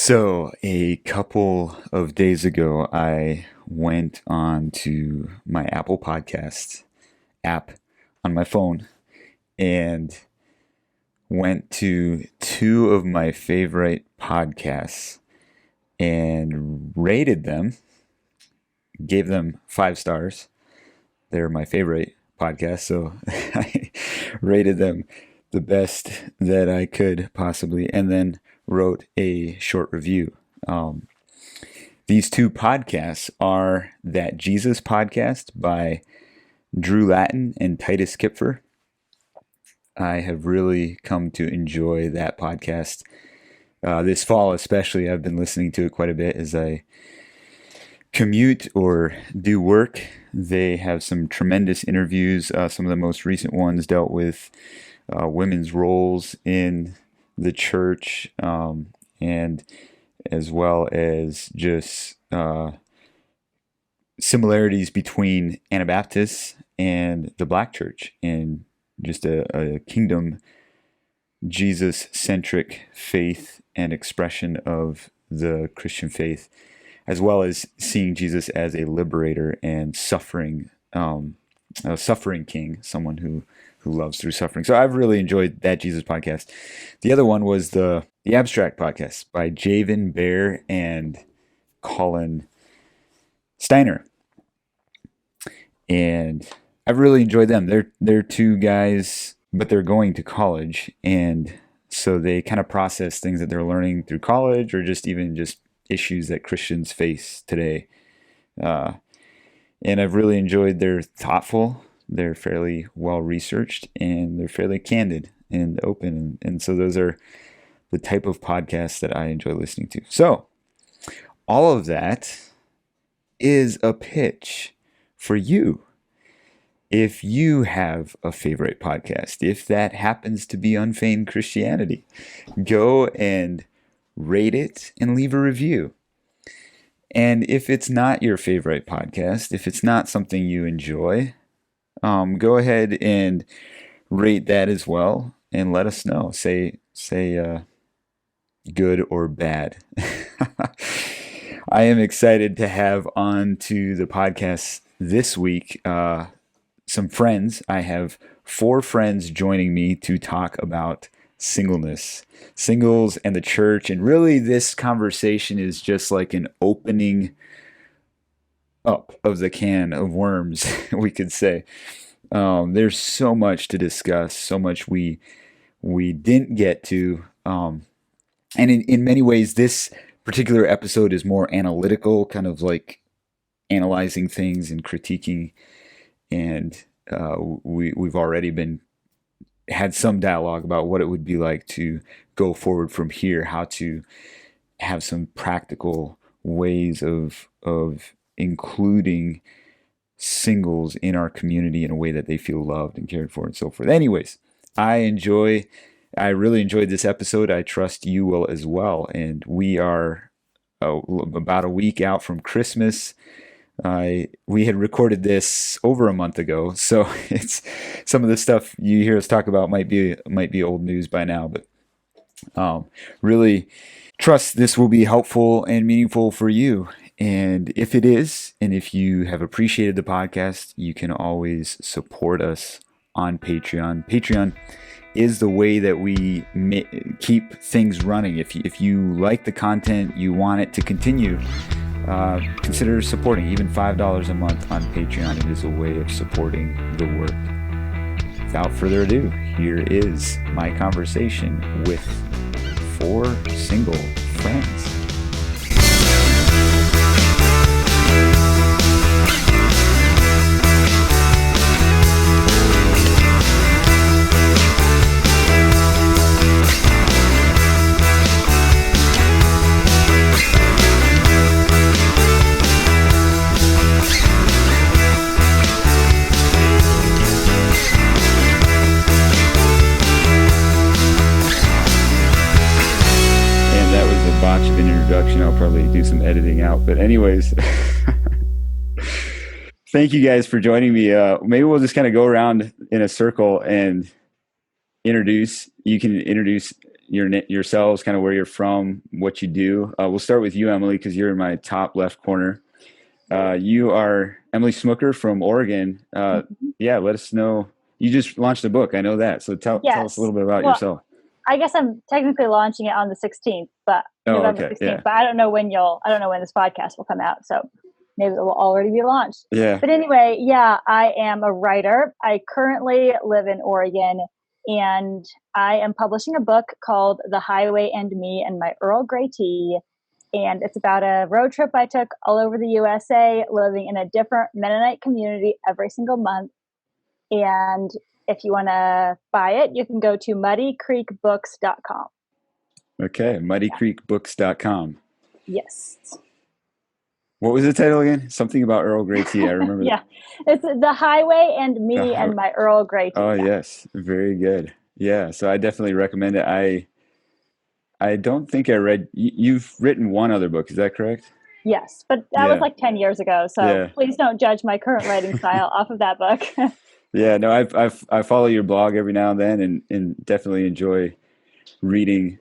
So, a couple of days ago, I went on to my Apple Podcast app on my phone and went to two of my favorite podcasts and rated them, gave them 5 stars. They're my favorite podcast, so I rated them the best that I could possibly, and then wrote a short review. These two podcasts are That Jesus Podcast by Drew Lattin and Titus Kipfer. I have really come to enjoy that podcast. This fall especially, I've been listening to it quite a bit as I commute or do work. They have some tremendous interviews. Some of the most recent ones dealt with women's roles in the church, and as well as just similarities between Anabaptists and the Black church, and just a kingdom Jesus-centric faith and expression of the Christian faith, as well as seeing Jesus as a liberator and a suffering king, someone who loves through suffering. So I've really enjoyed that Jesus podcast. The other one was the Abstract podcast by Javen Bear and Colin Steiner. And I've really enjoyed them. They're two guys, but they're going to college, and so they kind of process things that they're learning through college, or just even just issues that Christians face today. And I've really enjoyed they're thoughtful, they're fairly well researched, and they're fairly candid and open. And so those are the type of podcasts that I enjoy listening to. So all of that is a pitch for you. If you have a favorite podcast, if that happens to be Unfeigned Christianity, go and rate it and leave a review. And if it's not your favorite podcast, if it's not something you enjoy, go ahead and rate that as well and let us know. Say good or bad. I am excited to have on to the podcast this week some friends. I have 4 friends joining me to talk about singleness, singles and the church. And really this conversation is just like an opening up of the can of worms, we could say. There's so much to discuss, so much we didn't get to. And in many ways, this particular episode is more analytical, kind of like analyzing things and critiquing. And we've already had some dialogue about what it would be like to go forward from here, how to have some practical ways of including singles in our community in a way that they feel loved and cared for and so forth. Anyways, I really enjoyed this episode. I trust you will as well. And we are about a week out from Christmas. We had recorded this over a month ago, so it's some of the stuff you hear us talk about might be old news by now, but really trust this will be helpful and meaningful for you. And if it is, and if you have appreciated the podcast, you can always support us on Patreon. Patreon is the way that we keep things running. If you like the content, you want it to continue, consider supporting. Even $5 a month on Patreon. It is a way of supporting the work. Without further ado, here is my conversation with 4 single friends. Botch of an introduction. I'll probably do some editing out, but anyways, thank you guys for joining me. Maybe we'll just kind of go around in a circle and introduce. You can introduce yourselves, kind of where you're from, what you do. We'll start with you, Emily, because you're in my top left corner. You are Emily Smucker from Oregon. Yeah, let us know. You just launched a book. I know that. So tell us a Yes. little bit about Well, yourself. I guess I'm technically launching it on the 16th, but Oh, November okay. 16th, Yeah. but I don't know when this podcast will come out. So maybe it will already be launched. Yeah. But anyway, yeah, I am a writer. I currently live in Oregon, and I am publishing a book called The Highway and Me and My Earl Grey Tea. And it's about a road trip I took all over the USA, living in a different Mennonite community every single month. And if you want to buy it, you can go to muddycreekbooks.com. Okay. Yeah. muddycreekbooks.com. Yes. What was the title again? Something about Earl Grey tea. I remember that. Yeah. It's The Highway and Me Uh, and My Earl Grey oh, Tea. Yeah. yes. Very good. Yeah. So I definitely recommend it. I don't think I read, you've written one other book. Is that correct? Yes. But that was Yeah. like 10 years ago. So Yeah. please don't judge my current writing style off of that book. Yeah. No, I follow your blog every now and then and definitely enjoy reading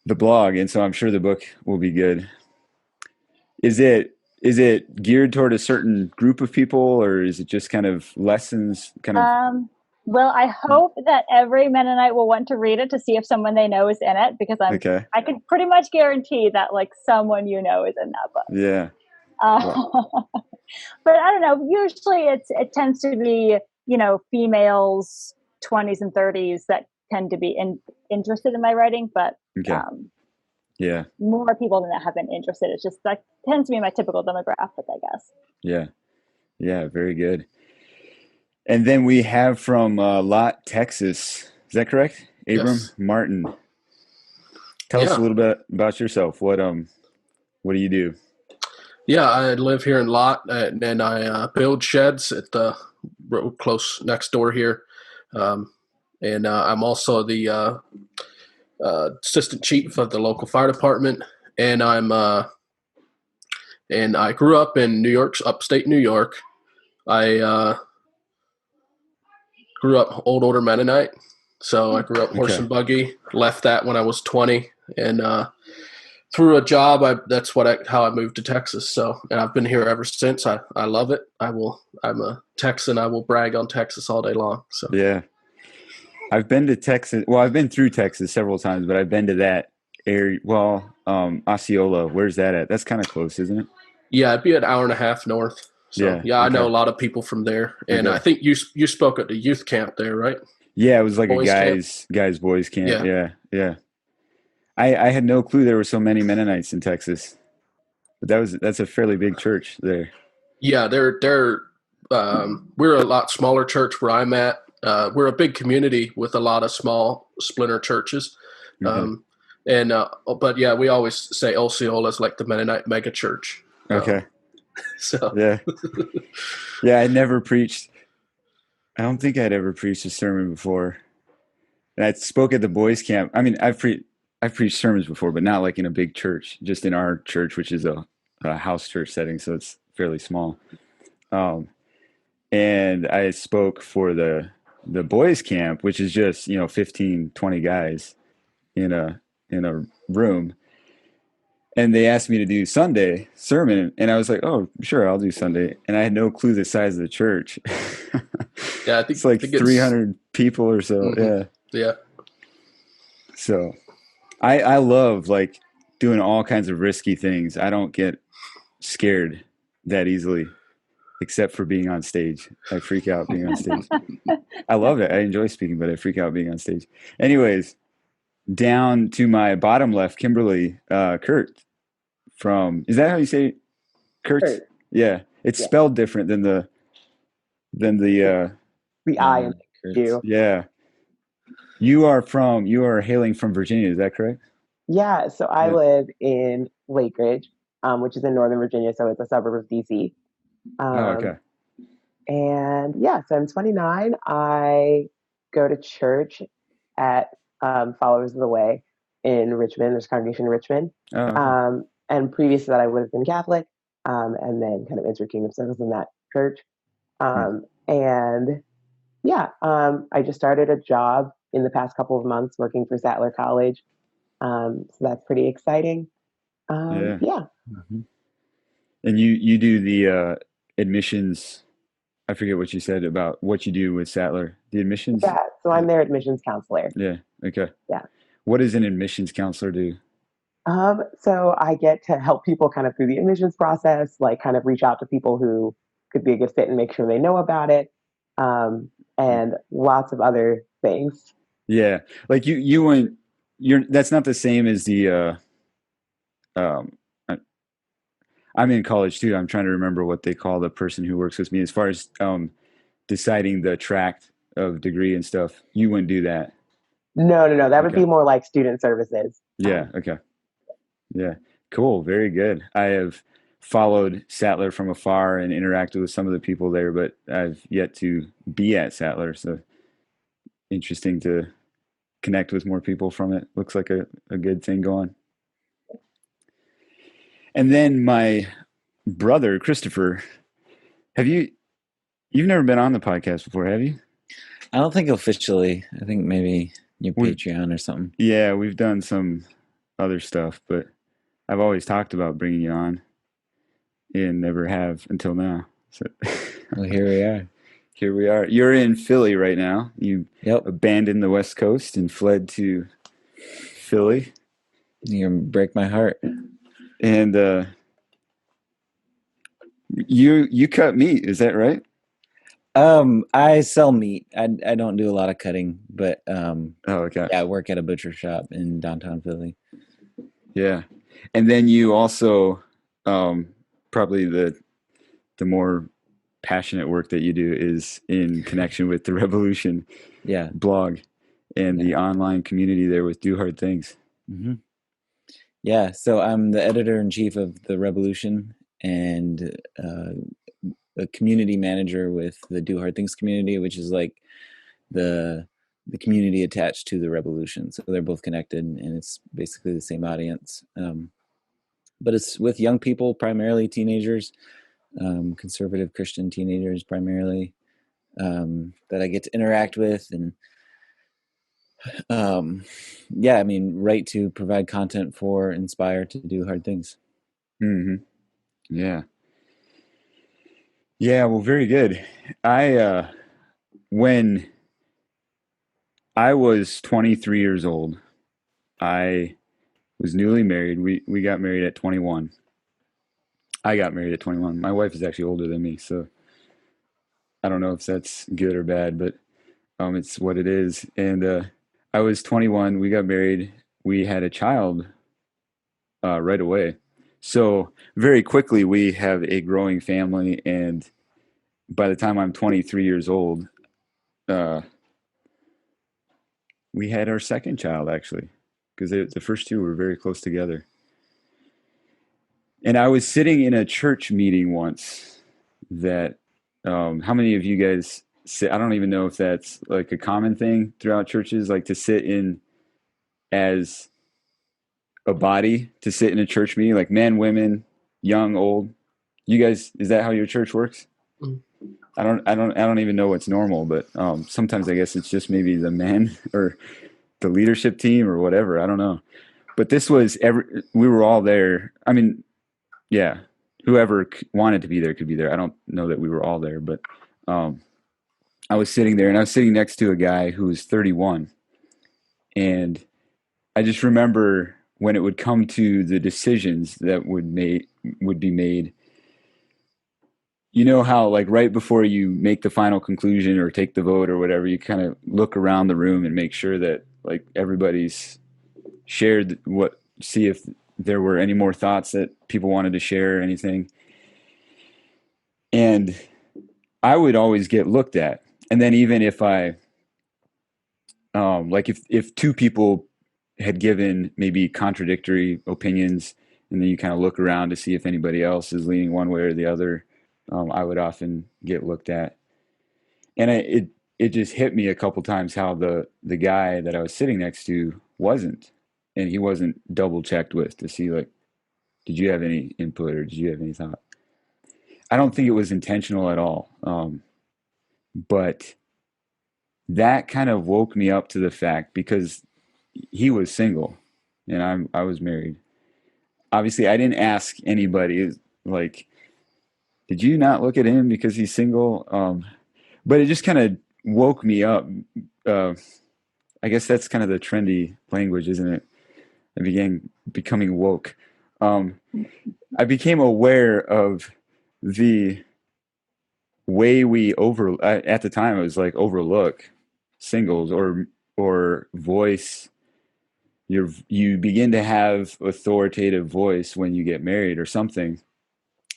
the blog. And so I'm sure the book will be good. Is it geared toward a certain group of people, or is it just kind of lessons kind of Um, well, I hope that every Mennonite will want to read it to see if someone they know is in it, because okay. I can pretty much guarantee that like someone you know is in that book. Yeah. Well, But I don't know. Usually, it tends to be females 20s and 30s that tend to be interested in my writing, but okay. um, Yeah. more people than that have been interested. It's just that tends to be my typical demographic, I guess. Yeah. Yeah. Very good. And then we have from Lott, Texas. Is that correct? Abram Yes. Martin. Tell us a Yeah. little bit about yourself. What do you do? Yeah. I live here in Lot, and I build sheds at the road close next door here. And I'm also the assistant chief of the local fire department. And I grew up in New York, upstate New York. I grew up Old Order Mennonite. So I grew up horse Okay. and buggy, left that when I was 20. And through a job, how I moved to Texas. So, and I've been here ever since. I love it. I'm a Texan. I will brag on Texas all day long. So Yeah. I've been to Texas. Well, I've been through Texas several times, but I've been to that area. Well, Osceola. Where's that at? That's kind of close, isn't it? yeah, it'd be an hour and a half north. So Yeah. yeah, I know Okay. a lot of people from there. And I Okay. think you spoke at the youth camp there, right? Yeah, it was like a Boys camp. guys boys camp. Yeah. Yeah. Yeah. I had no clue there were so many Mennonites in Texas. But that's a fairly big church there. Yeah, we're a lot smaller church where I'm at. We're a big community with a lot of small splinter churches. Okay. Um, but yeah, we always say Osceola is like the Mennonite mega church. Okay. So Yeah. Yeah, I never preached. I don't think I'd ever preached a sermon before. And I spoke at the boys' camp. I mean, I've preached sermons before, but not like in a big church, just in our church, which is a house church setting, so it's fairly small. Um, and I spoke for the boys' camp, which is just, 15, 20 guys in a room. And they asked me to do Sunday sermon, and I was like, "Oh, sure, I'll do Sunday." And I had no clue the size of the church. yeah, It's like think it's 300 people or so. mhm. Yeah. Yeah. So I love like doing all kinds of risky things. I don't get scared that easily, except for being on stage. I freak out being on stage. I love it. I enjoy speaking, but I freak out being on stage. Anyways, down to my bottom left, Kimberly Kirtz is that how you say it? Kirtz? Sure. Yeah. It's Yeah. spelled different than The I and Kirtz. you. Yeah. You are hailing from Virginia, is that correct? Yeah, so I Yeah. live in Lake Ridge, which is in Northern Virginia, so it's a suburb of DC. Oh, okay. And yeah, so I'm 29. I go to church at Followers of the Way in Richmond. There's a congregation in Richmond. Oh, okay. And previous to that, I would have been Catholic, and then kind of entered Kingdom Service in that church. And yeah, I just started a job in the past couple of months working for Sattler College. So that's pretty exciting. Yeah. Yeah. Mhm. And you do the admissions. I forget what you said about what you do with Sattler. The admissions. Yeah. So I'm their admissions counselor. Yeah. Okay. Yeah. What does an admissions counselor do? So I get to help people kind of through the admissions process, like kind of reach out to people who could be a good fit and make sure they know about it, and lots of other things. Yeah. Like you went. That's not the same as the. Um, I- I'm in college too. I'm trying to remember what they call the person who works with me as far as deciding the track of degree and stuff. You wouldn't do that. No. That would Okay. be more like student services. Yeah. Okay. Yeah. Cool. Very good. I have followed Sattler from afar and interacted with some of the people there, but I've yet to be at Sattler. So interesting to connect with more people from it. Looks like a good thing going. And then my brother, Christopher, you've never been on the podcast before, have you? I don't think officially. I think maybe your Patreon or something. Yeah, we've done some other stuff, but I've always talked about bringing you on and never have until now. So Well, here we are. Here we are. You're in Philly right now. You abandoned the West Coast and fled to Philly. You break my heart. And you cut meat, is that right? I sell meat. I don't do a lot of cutting, but okay. Yeah, I work at a butcher shop in downtown Philly. Yeah. And then you also probably the more passionate work that you do is in connection with the Revolution blog and the online community there with Do Hard Things. Mm-hmm. Yeah, so I'm the editor-in-chief of the Revolution and a community manager with the Do Hard Things community, which is like the community attached to the Revolution. So they're both connected, and it's basically the same audience. But it's with young people, primarily teenagers, conservative Christian teenagers primarily, that I get to interact with. And I mean, write to provide content for, inspire to do hard things. Mm-hmm. Yeah. Yeah, well, very good. When I was 23 years old, I was newly married. We got married at 21. I got married at 21. My wife is actually older than me, so I don't know if that's good or bad, but it's what it is. And I was 21. We got married. We had a child right away. So very quickly, we have a growing family, and by the time I'm 23 years old, we had our second child, actually, because the first two were very close together. And I was sitting in a church meeting once that, how many of you guys sit? I don't even know if that's like a common thing throughout churches, like to sit in as a body, to sit in a church meeting, like men, women, young, old. You guys, is that how your church works? Mm. I don't even know what's normal, but sometimes I guess it's just maybe the men or the leadership team or whatever. I don't know. But this was we were all there. I mean, yeah, whoever wanted to be there could be there. I don't know that we were all there, but I was sitting there, and I was sitting next to a guy who was 31. And I just remember when it would come to the decisions that would be made. You know how, like, right before you make the final conclusion or take the vote or whatever, you kind of look around the room and make sure that, like, everybody's shared see if there were any more thoughts that people wanted to share or anything. And I would always get looked at. And then even if I, like if two people had given maybe contradictory opinions, and then you kind of look around to see if anybody else is leaning one way or the other, I would often get looked at. And it just hit me a couple times how the guy that I was sitting next to wasn't. And he wasn't double checked with to see, like, did you have any input or did you have any thought? I don't think it was intentional at all. But that kind of woke me up to the fact, because he was single and I was married. Obviously, I didn't ask anybody like, did you not look at him because he's single? But it just kind of woke me up. Uh, I guess that's kind of the trendy language, isn't it? I began becoming woke. Um, I became aware of the way we at the time it was like overlook singles or voice. You begin to have authoritative voice when you get married or something.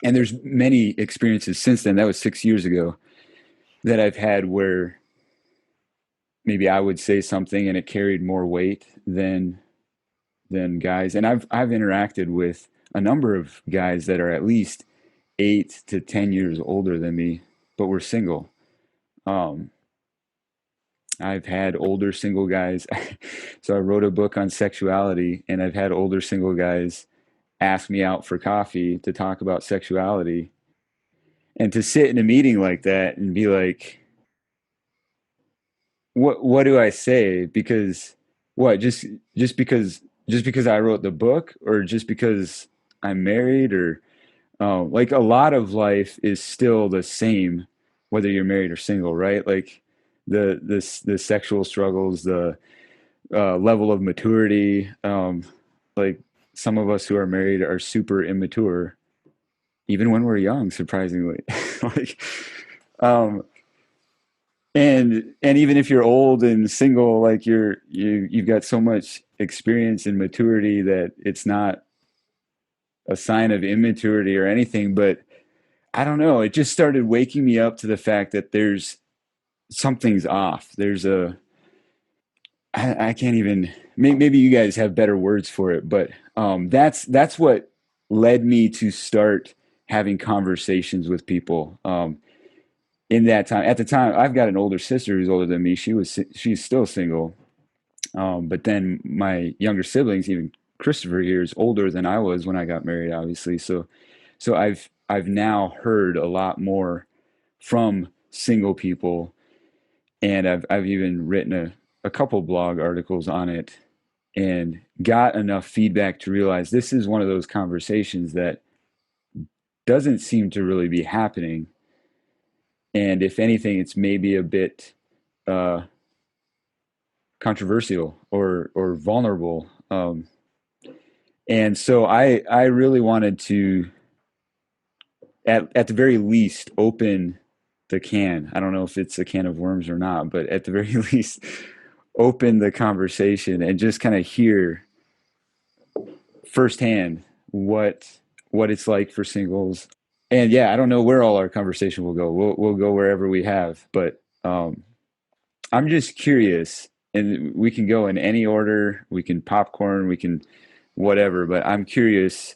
And there's many experiences since then. That was 6 years ago that I've had where maybe I would say something and it carried more weight than guys. And I've interacted with a number of guys that are at least 8 to 10 years older than me, but we're single. Um, I've had older single guys. So I wrote a book on sexuality, and I've had older single guys ask me out for coffee to talk about sexuality. And to sit in a meeting like that and be like, what do I say? Because what, just because I wrote the book, or just because I'm married, or like a lot of life is still the same whether you're married or single, right? Like the sexual struggles, the level of maturity. Like some of us who are married are super immature, even when we're young, surprisingly. Like, um, and even if you're old and single, like you've got so much experience and maturity that it's not a sign of immaturity or anything. But I don't know, it just started waking me up to the fact that there's something's off. I can't even, maybe you guys have better words for it, but that's what led me to start having conversations with people. In that time, at the time, I've got an older sister who's older than me. She's still single. But then my younger siblings, even Christopher here, is older than I was when I got married, obviously. So I've now heard a lot more from single people, and I've even written a couple blog articles on it, and got enough feedback to realize this is one of those conversations that doesn't seem to really be happening. And if anything, it's maybe a bit uh, controversial or vulnerable. And so I really wanted to, at the very least, open the can. I don't know if it's a can of worms or not, but at the very least, open the conversation and just kind of hear firsthand what it's like for singles. And yeah, I don't know where all our conversation will go. We'll go wherever we have, but I'm just curious, and we can go in any order. We can popcorn, we can whatever, but I'm curious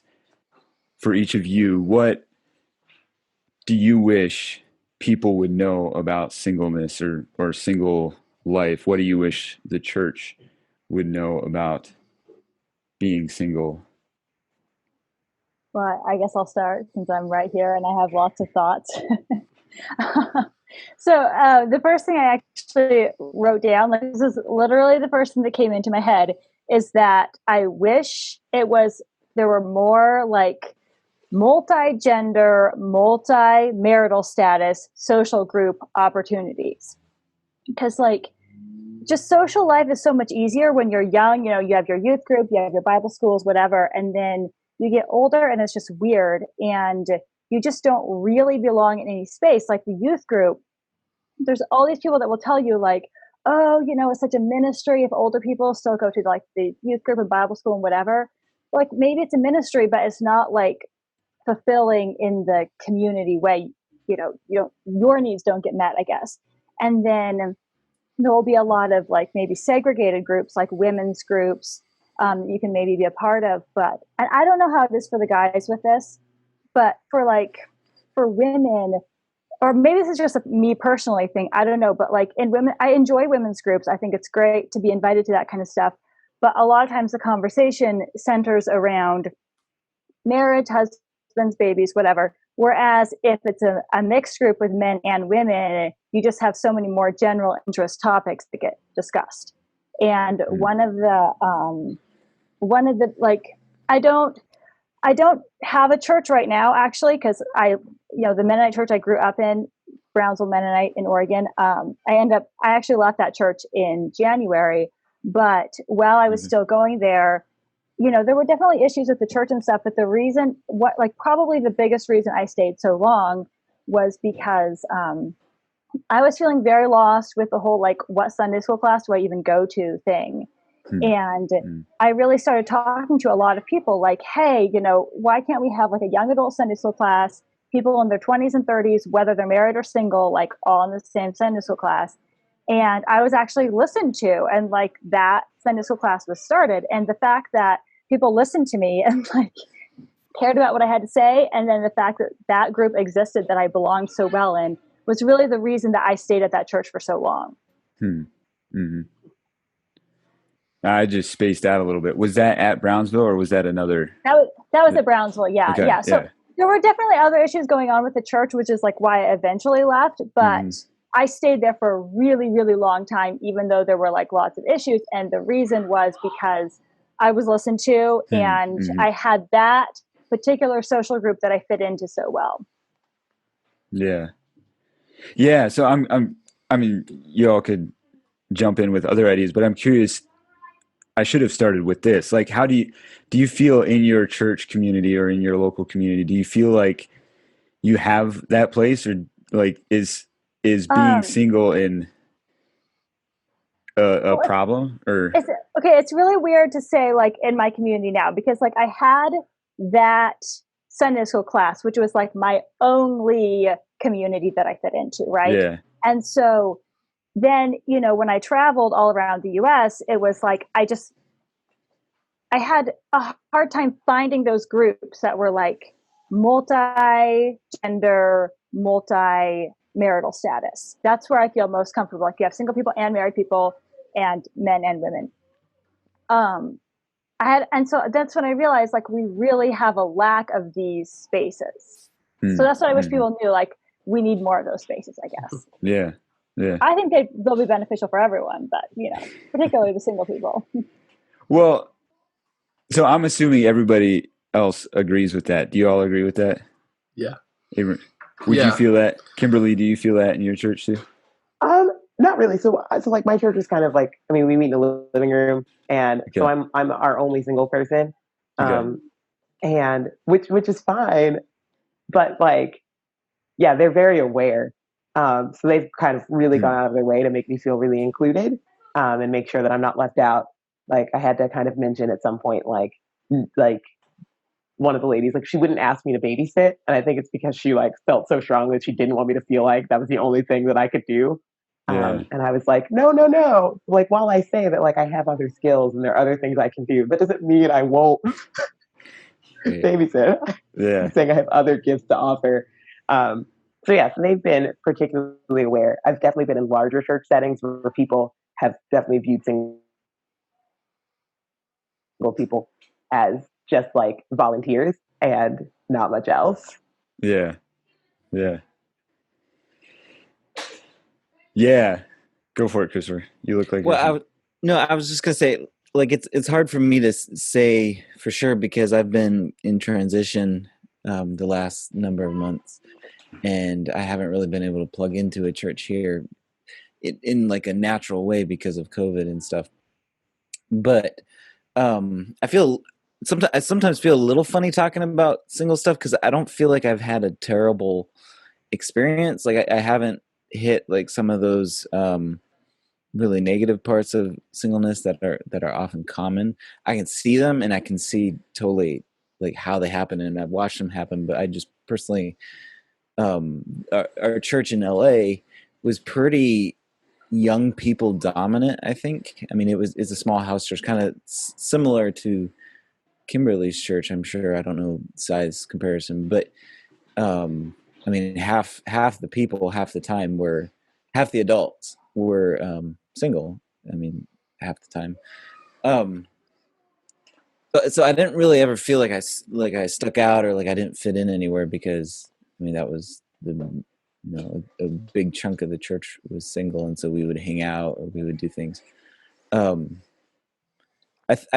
for each of you, what do you wish people would know about singleness or single life? What do you wish the church would know about being single? Well, I guess I'll start since I'm right here and I have lots of thoughts. So the first thing I actually wrote down, like this is literally the first thing that came into my head, is that I wish there were more like multi-gender, multi-marital status social group opportunities. Because like just social life is so much easier when you're young. You know, you have your youth group, you have your Bible schools, whatever, and then you get older and it's just weird and you just don't really belong in any space. Like the youth group, there's all these people that will tell you like, oh, you know, it's such a ministry if older people still go to like the youth group and Bible school and whatever. Like maybe it's a ministry, but it's not like fulfilling in the community way. You know, your needs don't get met, I guess. And then there will be a lot of like maybe segregated groups, like women's groups, you can maybe be a part of. But and I don't know how it is for the guys with this, but for women, or maybe this is just a me personally thing, I don't know, but like in women, I enjoy women's groups. I think it's great to be invited to that kind of stuff. But a lot of times the conversation centers around marriage, husband husbands, babies, whatever. Whereas if it's a mixed group with men and women, you just have so many more general interest topics that get discussed. And one of the like, I don't have a church right now, actually, because the Mennonite church I grew up in, Brownsville Mennonite in Oregon, I actually left that church in January. But while I was still going there, there were definitely issues with the church and stuff. But the reason, probably the biggest reason I stayed so long was because I was feeling very lost with the whole, like, what Sunday school class do I even go to thing. And I really started talking to a lot of people like, hey, why can't we have like a young adult Sunday school class, people in their 20s and 30s, whether they're married or single, like all in the same Sunday school class. And I was actually listened to, and like that Sunday school class was started. And the fact that people listened to me and like cared about what I had to say, and then the fact that that group existed that I belonged so well in, was really the reason that I stayed at that church for so long. I just spaced out a little bit. Was that at Brownsville, or was that another? That was at Brownsville. Yeah. Okay, yeah. So there were definitely other issues going on with the church, which is like why I eventually left. But I stayed there for a really, really long time, even though there were like lots of issues. And the reason was because I was listened to, and I had that particular social group that I fit into so well. Yeah. Yeah. So I mean, you all could jump in with other ideas, but I'm curious. I should have started with this. Like, how do you feel in your church community or in your local community? Do you feel like you have that place, or like is being single in a problem? Or it's really weird to say like in my community now, because like I had that Sunday school class, which was like my only community that I fit into, right? Yeah. And so then, when I traveled all around the US, it was like, I had a hard time finding those groups that were like multi-gender, multi-marital status. That's where I feel most comfortable. Like you have single people and married people and men and women. And so that's when I realized like we really have a lack of these spaces. So that's what I wish people knew. Like we need more of those spaces, I guess. Yeah. Yeah. I think they'll be beneficial for everyone, but particularly the single people. Well, so I'm assuming everybody else agrees with that. Do you all agree with that? Yeah. Would you feel that? Kimberly, do you feel that in your church too? Not really. So like my church is kind of like, I mean, we meet in the living room, and so I'm our only single person, and which is fine, but like, yeah, they're very aware. So they've kind of really gone out of their way to make me feel really included, and make sure that I'm not left out. Like I had to kind of mention at some point, like one of the ladies, like she wouldn't ask me to babysit. And I think it's because she like felt so strongly that she didn't want me to feel like that was the only thing that I could do. And I was like, no. Like while I say that like I have other skills and there are other things I can do, that doesn't mean I won't babysit. Yeah. I'm saying I have other gifts to offer. So they've been particularly aware. I've definitely been in larger church settings where people have definitely viewed single people as just like volunteers and not much else. Yeah. Yeah. Yeah. Go for it, Christopher. You look like. Well, I was just gonna say, like, it's hard for me to say for sure because I've been in transition the last number of months, and I haven't really been able to plug into a church here in like a natural way because of COVID and stuff. But I sometimes feel a little funny talking about single stuff because I don't feel like I've had a terrible experience. Like I haven't hit like some of those really negative parts of singleness that are often common. I can see them and I can see totally like how they happen, and I've watched them happen. But I just personally, our church in LA was pretty young people dominant, I think. I mean, it's a small house church, kind of similar to Kimberly's church, I'm sure. I don't know size comparison, but I mean, half the people, half the adults were single. I mean, half the time. So I didn't really ever feel like I stuck out or like I didn't fit in anywhere, because I mean that was a big chunk of the church was single, and so we would hang out or we would do things. I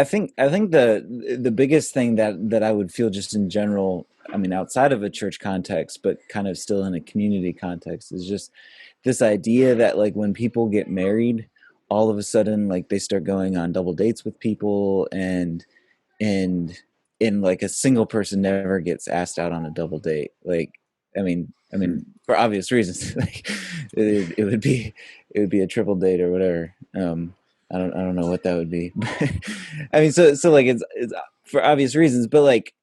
think the biggest thing that I would feel just in general, I mean outside of a church context, but kind of still in a community context, is just this idea that like when people get married, all of a sudden like they start going on double dates with people, and like a single person never gets asked out on a double date. Like, I mean, for obvious reasons, like it would be a triple date or whatever. I don't know what that would be. I mean, so like it's for obvious reasons, but like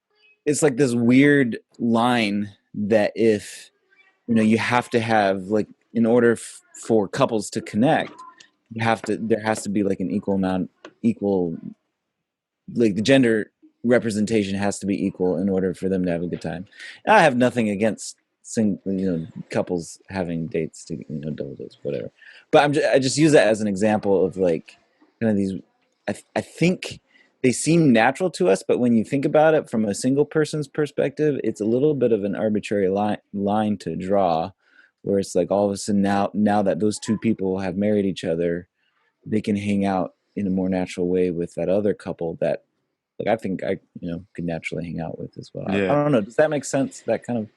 it's like this weird line that if you have to have like in order for couples to connect, there has to be like an equal like the gender representation has to be equal in order for them to have a good time. And I have nothing against couples having dates to double dates, whatever. But I just use that as an example of like kind of these. I think they seem natural to us, but when you think about it from a single person's perspective, it's a little bit of an arbitrary line to draw, where it's like all of a sudden now that those two people have married each other, they can hang out in a more natural way with that other couple that like I think I could naturally hang out with as well. Yeah. I don't know. Does that make sense? That kind of.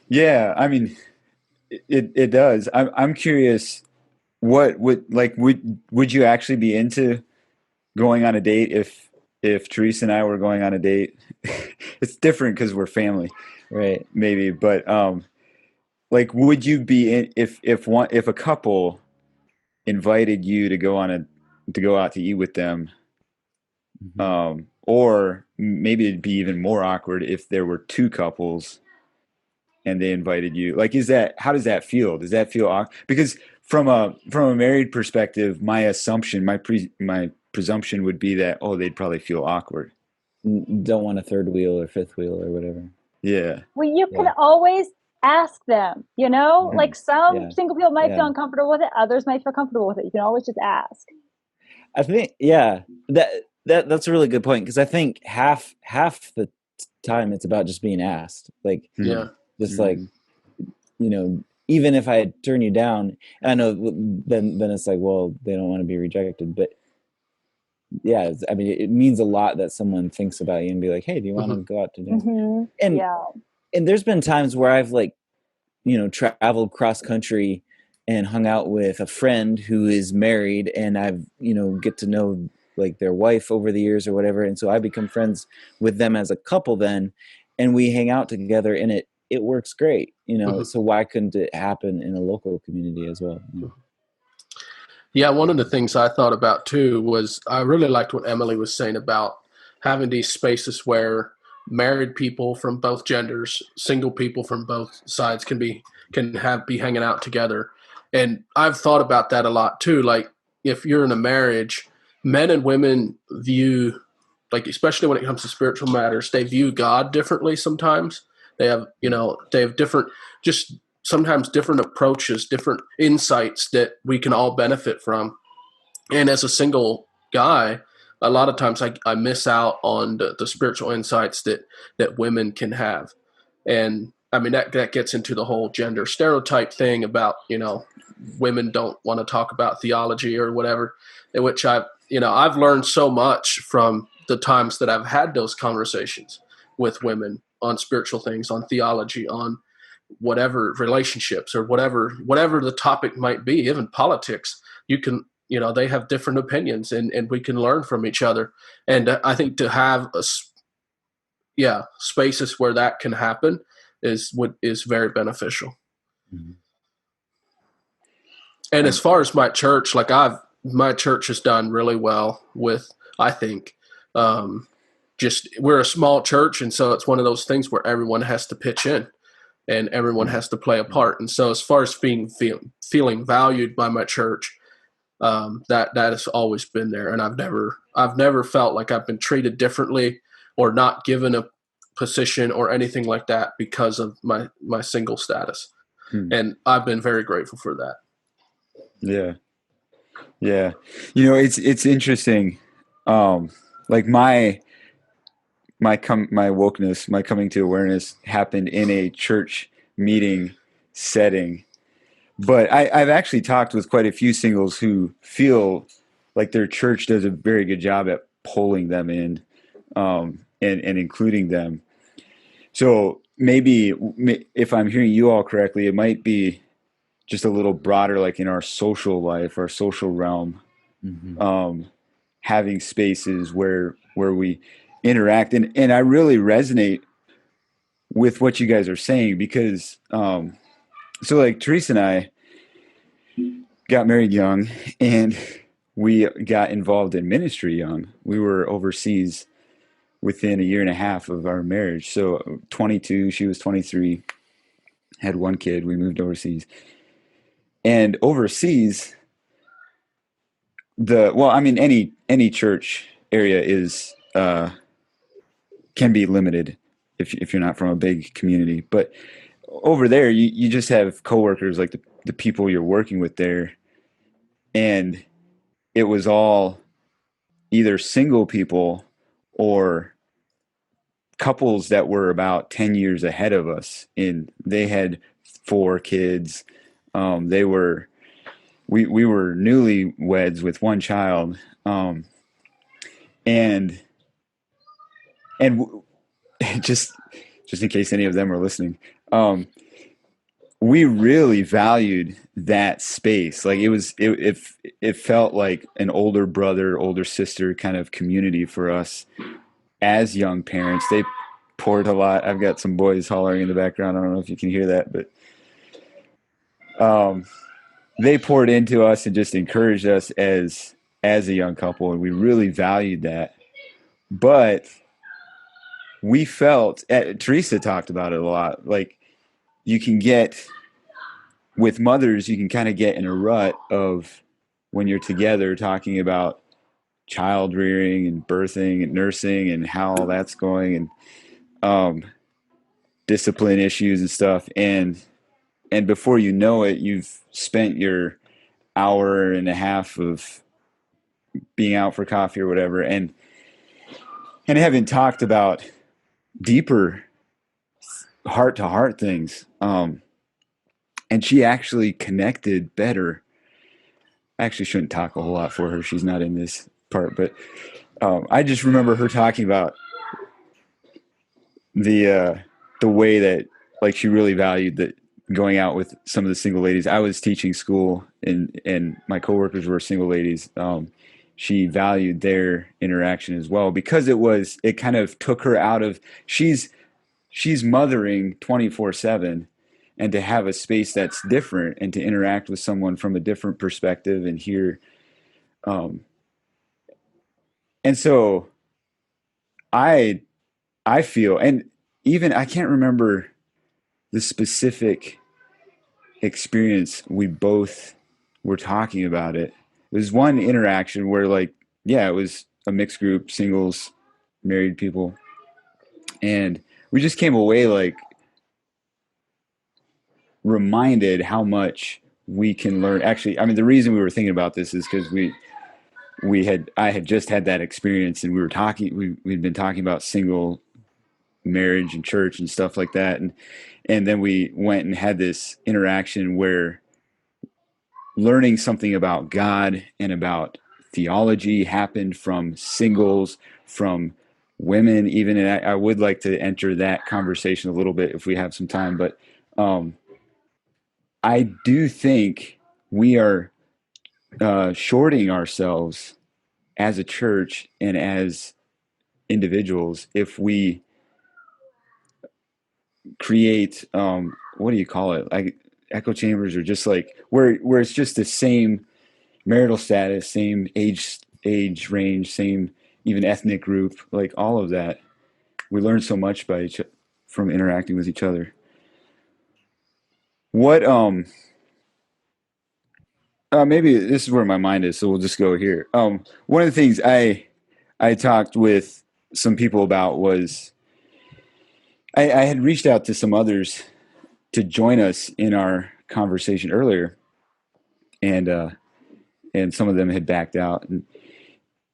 Yeah, I mean, it does. I'm curious. What would you actually be into going on a date if Teresa and I were going on a date? It's different because we're family, right? Maybe, but like, would you be in if a couple invited you to go out to eat with them? Mm-hmm. Or maybe it'd be even more awkward if there were two couples and they invited you. Like, how does that feel? Does that feel awkward? Because from a married perspective, my assumption, my presumption would be that, they'd probably feel awkward. Don't want a third wheel or fifth wheel or whatever. Yeah. Well, you can always ask them, Mm-hmm. like some single people might feel uncomfortable with it. Others might feel comfortable with it. You can always just ask. I think, that's a really good point. Cause I think half the time it's about just being asked. Like, just like, even if I turn you down, I know then it's like, well, they don't want to be rejected, but yeah, I mean, it means a lot that someone thinks about you and be like, hey, do you want to go out to dinner? Mm-hmm. And there's been times where I've like, traveled cross country and hung out with a friend who is married, and I've, get to know like their wife over the years or whatever. And so I become friends with them as a couple then, and we hang out together, and it works great, so why couldn't it happen in a local community as well? Yeah, one of the things I thought about too was I really liked what Emily was saying about having these spaces where married people from both genders, single people from both sides can be hanging out together. And I've thought about that a lot too. Like if you're in a marriage, men and women view, like especially when it comes to spiritual matters, they view God differently sometimes. They have different, just sometimes different approaches, different insights that we can all benefit from. And as a single guy, a lot of times I miss out on the spiritual insights that women can have. And I mean, that gets into the whole gender stereotype thing about, women don't want to talk about theology or whatever, in which I've learned so much from the times that I've had those conversations with women on spiritual things, on theology, on whatever relationships or whatever the topic might be, even politics. You can, they have different opinions and we can learn from each other. And I think to have spaces where that can happen is very beneficial. Mm-hmm. And as far as my church, like my church has done really well with, I think, we're a small church. And so it's one of those things where everyone has to pitch in and everyone has to play a part. And so as far as feeling valued by my church, that has always been there. And I've never felt like I've been treated differently or not given a position or anything like that because of my single status. And I've been very grateful for that. Yeah. Yeah. It's interesting. Like my my wokeness, my coming to awareness happened in a church meeting setting. But I've actually talked with quite a few singles who feel like their church does a very good job at pulling them in, and including them. So maybe if I'm hearing you all correctly, it might be just a little broader, like in our social life, our social realm, having spaces where we interact. And I really resonate with what you guys are saying because, so like Teresa and I got married young and we got involved in ministry young. We were overseas within a year and a half of our marriage. So 22, she was 23, had one kid. We moved overseas. And overseas, any church area is can be limited if you're not from a big community. But over there, you just have coworkers, like the people you're working with there, and it was all either single people or couples that were about 10 years ahead of us, and they had 4 kids. We were newlyweds with one child, and just in case any of them are listening, we really valued that space. Like it felt like an older brother, older sister kind of community for us as young parents. They poured a lot. I've got some boys hollering in the background. I don't know if you can hear that, but they poured into us and just encouraged us as a young couple, and we really valued that. But we felt, Teresa talked about it a lot, like you can get, with mothers, you can kind of get in a rut of when you're together talking about child rearing and birthing and nursing and how all that's going, and discipline issues and stuff. And before you know it, you've spent your hour and a half of being out for coffee or whatever, and haven't talked about deeper heart-to-heart things. And she actually connected better. I actually shouldn't talk a whole lot for her. She's not in this part, but I just remember her talking about the way that, like, she really valued that going out with some of the single ladies. I was teaching school, and my coworkers were single ladies. She valued their interaction as well, because it kind of took her out of, she's mothering 24/7, and to have a space that's different and to interact with someone from a different perspective and hear, and so I feel, and even I can't remember the specific experience we both were talking about it. It was one interaction where, like, yeah, it was a mixed group, singles, married people, and we just came away like reminded how much we can learn. Actually, I mean, the reason we were thinking about this is because I had just had that experience, and we'd been talking about single marriage and church and stuff like that, and then we went and had this interaction where learning something about God and about theology happened from singles, from women even, and I would like to enter that conversation a little bit if we have some time, but I do think we are shorting ourselves as a church and as individuals if we create what do you call it, like echo chambers, or just like where it's just the same marital status, same age range, same even ethnic group, like all of that. We learn so much from interacting with each other. What maybe this is where my mind is, so we'll just go here. One of the things I talked with some people about was I had reached out to some others to join us in our conversation earlier, and some of them had backed out. And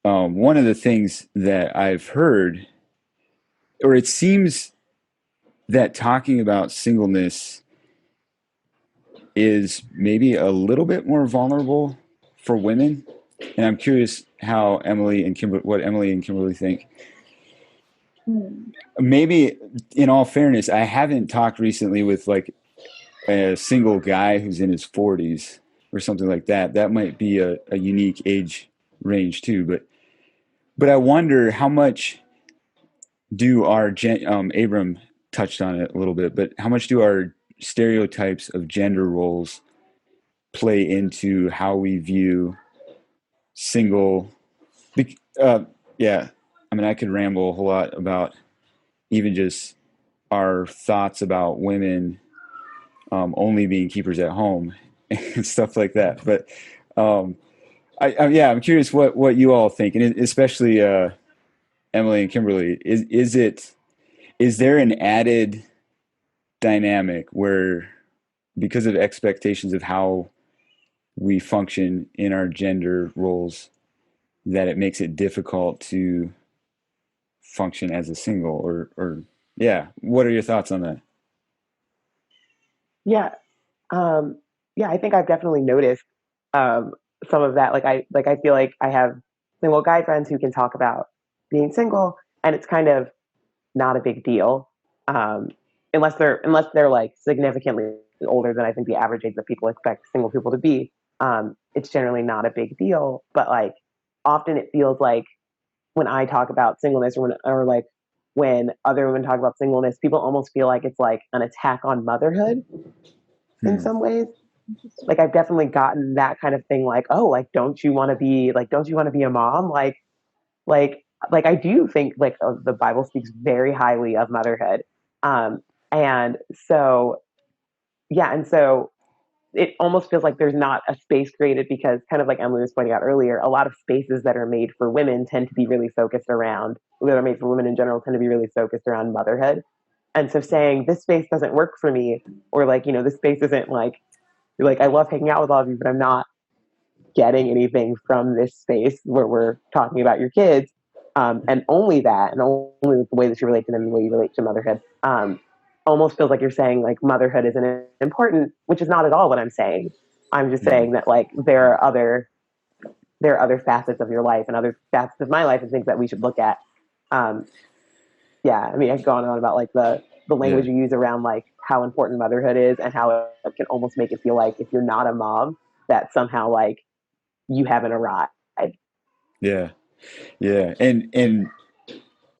one of the things that I've heard or it seems that talking about singleness is maybe a little bit more vulnerable for women. And I'm curious how what Emily and Kimberly think. Maybe in all fairness, I haven't talked recently with like a single guy who's in his 40s or something like that. That might be a unique age range too. But I wonder how much do our Abram touched on it a little bit, but how much do our stereotypes of gender roles play into how we view single? Yeah, I mean, I could ramble a whole lot about even just our thoughts about women only being keepers at home and stuff like that. But I'm curious what you all think, and especially Emily and Kimberly. Is there an added dynamic where, because of expectations of how we function in our gender roles, that it makes it difficult to function as a single? Or yeah, what are your thoughts on that? Yeah. Yeah, I think I've definitely noticed some of that. I feel like I have single guy friends who can talk about being single, and it's kind of not a big deal, unless they're like significantly older than I think the average age that people expect single people to be. It's generally not a big deal, but like often it feels like when I talk about singleness, when other women talk about singleness, people almost feel like it's like an attack on motherhood in some ways. Like I've definitely gotten that kind of thing, like, oh, like don't you want to be a mom? Like I do think like the Bible speaks very highly of motherhood. And so yeah, and so it almost feels like there's not a space created, because kind of like Emily was pointing out earlier, a lot of spaces that are made for women tend to be really focused around, that are made for women in general tend to be really focused around motherhood. And so saying this space doesn't work for me, or like, this space isn't like, you're like, I love hanging out with all of you, but I'm not getting anything from this space where we're talking about your kids. And only that, and only the way that you relate to them, the way you relate to motherhood, almost feels like you're saying like motherhood isn't important, which is not at all what I'm saying. I'm just saying that like there are other facets of your life and other facets of my life and things that we should look at. Yeah, I mean, I've gone on about like the language you use around like how important motherhood is, and how it can almost make it feel like if you're not a mom, that somehow like you haven't arrived. Yeah. And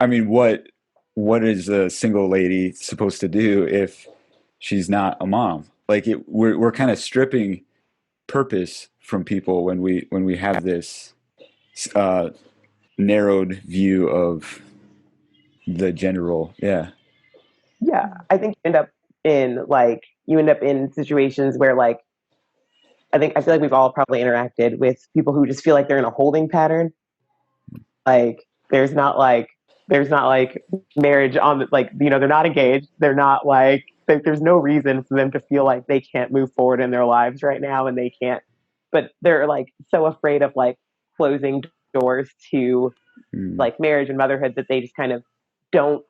I mean, what is a single lady supposed to do if she's not a mom? Like we're kind of stripping purpose from people when we have this narrowed view of the gender role. Yeah. Yeah, I think you end up in situations where like I feel like we've all probably interacted with people who just feel like they're in a holding pattern. Like there's not like marriage on the, like, they're not engaged. They're not like there's no reason for them to feel like they can't move forward in their lives right now, and they can't, but they're like so afraid of like closing doors to like marriage and motherhood that they just kind of don't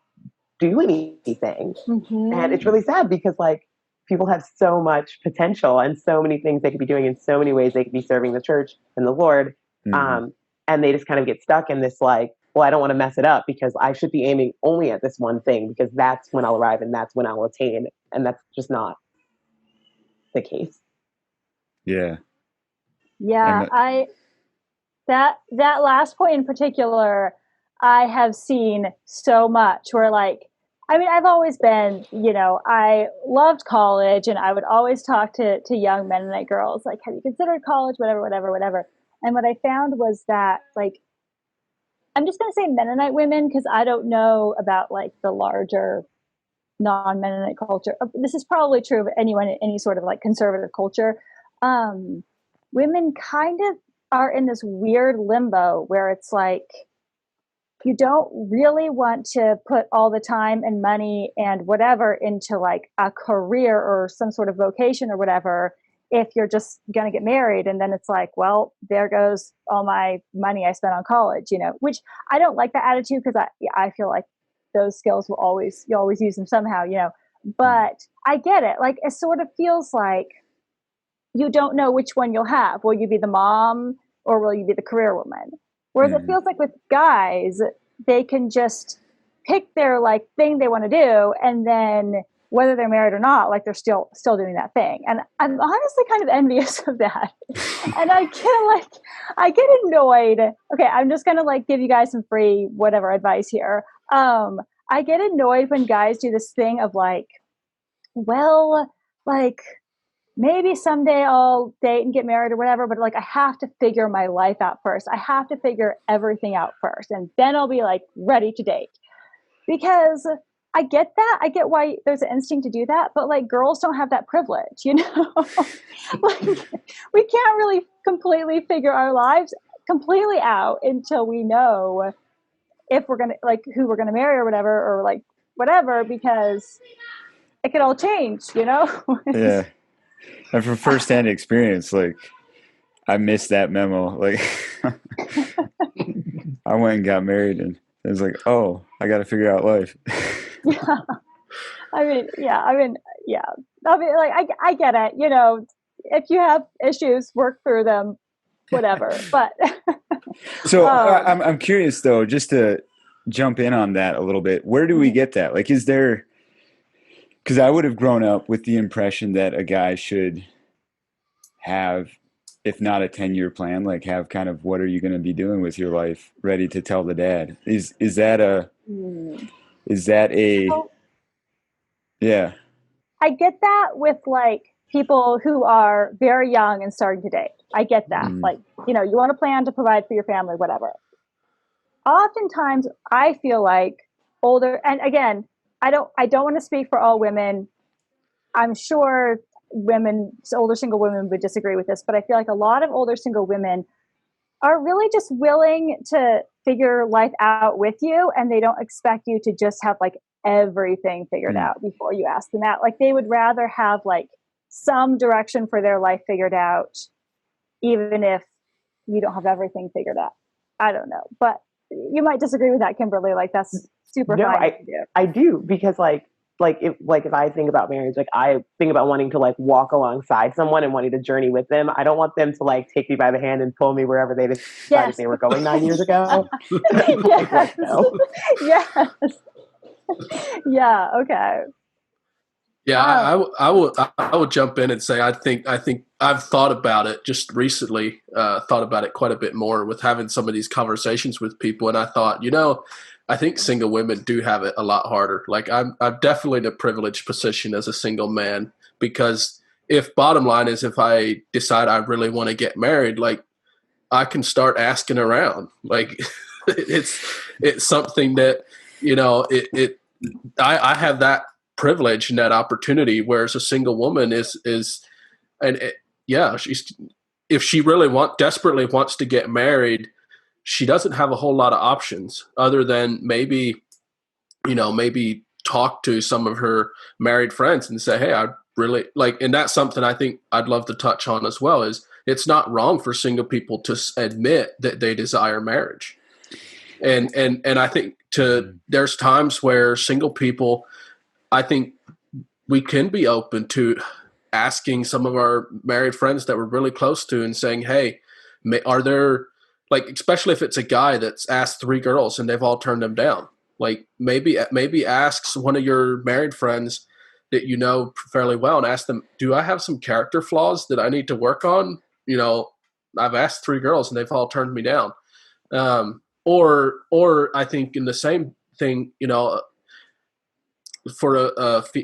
do anything. And it's really sad, because like people have so much potential and so many things they could be doing, in so many ways they could be serving the church and the Lord. And they just kind of get stuck in this like, well, I don't want to mess it up because I should be aiming only at this one thing, because that's when I'll arrive and that's when I'll attain. And that's just not the case. Yeah. Yeah, that last point in particular, I have seen so much where like, I mean, I've always been, I loved college, and I would always talk to young Mennonite girls, like, have you considered college, whatever. And what I found was that, like, I'm just going to say Mennonite women, because I don't know about like the larger non-Mennonite culture. This is probably true of anyone in any sort of like conservative culture. Women kind of are in this weird limbo where it's like, you don't really want to put all the time and money and whatever into like a career or some sort of vocation or whatever, if you're just going to get married. And then it's like, well, there goes all my money I spent on college, which I don't like that attitude, because I feel like those skills you always use them somehow, but I get it. Like, it sort of feels like you don't know which one you'll have. Will you be the mom or will you be the career woman? Whereas it feels like with guys, they can just pick their like thing they want to do, and then whether they're married or not, like they're still doing that thing. And I'm honestly kind of envious of that. And I get annoyed. Okay, I'm just gonna like give you guys some free whatever advice here. I get annoyed when guys do this thing of like, well, like maybe someday I'll date and get married or whatever, but like I have to figure my life out first. I have to figure everything out first, and then I'll be like ready to date. Because I get that. I get why there's an instinct to do that, but like girls don't have that privilege, Like we can't really completely figure our lives completely out until we know if we're gonna like who we're gonna marry or whatever, or like whatever, because it could all change, Yeah. And from firsthand experience, like I missed that memo. Like I went and got married, and it was like, oh, I got to figure out life. Yeah. I mean, like I get it. If you have issues, work through them, whatever. But so I'm curious though, just to jump in on that a little bit. Where do we get that? Like, is there? Because I would have grown up with the impression that a guy should have, if not a 10-year plan, like have kind of what are you going to be doing with your life ready to tell the dad. Is that a yeah. I get that with like people who are very young and starting to date. I get that. Like, you want to plan to provide for your family, whatever. Oftentimes I feel like older, and again, I don't want to speak for all women. I'm sure older single women would disagree with this, but I feel like a lot of older single women are really just willing to figure life out with you, and they don't expect you to just have like everything figured out before you ask them out. Like they would rather have like some direction for their life figured out, even if you don't have everything figured out. I don't know, but you might disagree with that, Kimberly. Like that's super fine. I do, because if I think about marriage, like I think about wanting to like walk alongside someone and wanting to journey with them. I don't want them to like take me by the hand and pull me wherever they decided they were going 9 years ago. Yes. Yes. Yeah. Okay. Yeah, I would jump in and say I think I've thought about it just recently. Thought about it quite a bit more with having some of these conversations with people, and I thought, I think single women do have it a lot harder. Like I'm definitely in a privileged position as a single man, because bottom line is if I decide I really want to get married, like I can start asking around. Like it's something that I have that privilege and that opportunity, whereas a single woman she's, if she really desperately wants to get married, she doesn't have a whole lot of options other than maybe talk to some of her married friends and say, hey, I really like, and that's something I think I'd love to touch on as well, is it's not wrong for single people to admit that they desire marriage. And I think there's times where single people, I think we can be open to asking some of our married friends that we're really close to and saying, hey, are there, like, especially if it's a guy that's asked 3 girls and they've all turned them down, like maybe asks one of your married friends that you know fairly well and ask them, do I have some character flaws that I need to work on? I've asked 3 girls and they've all turned me down. Or I think in the same thing, for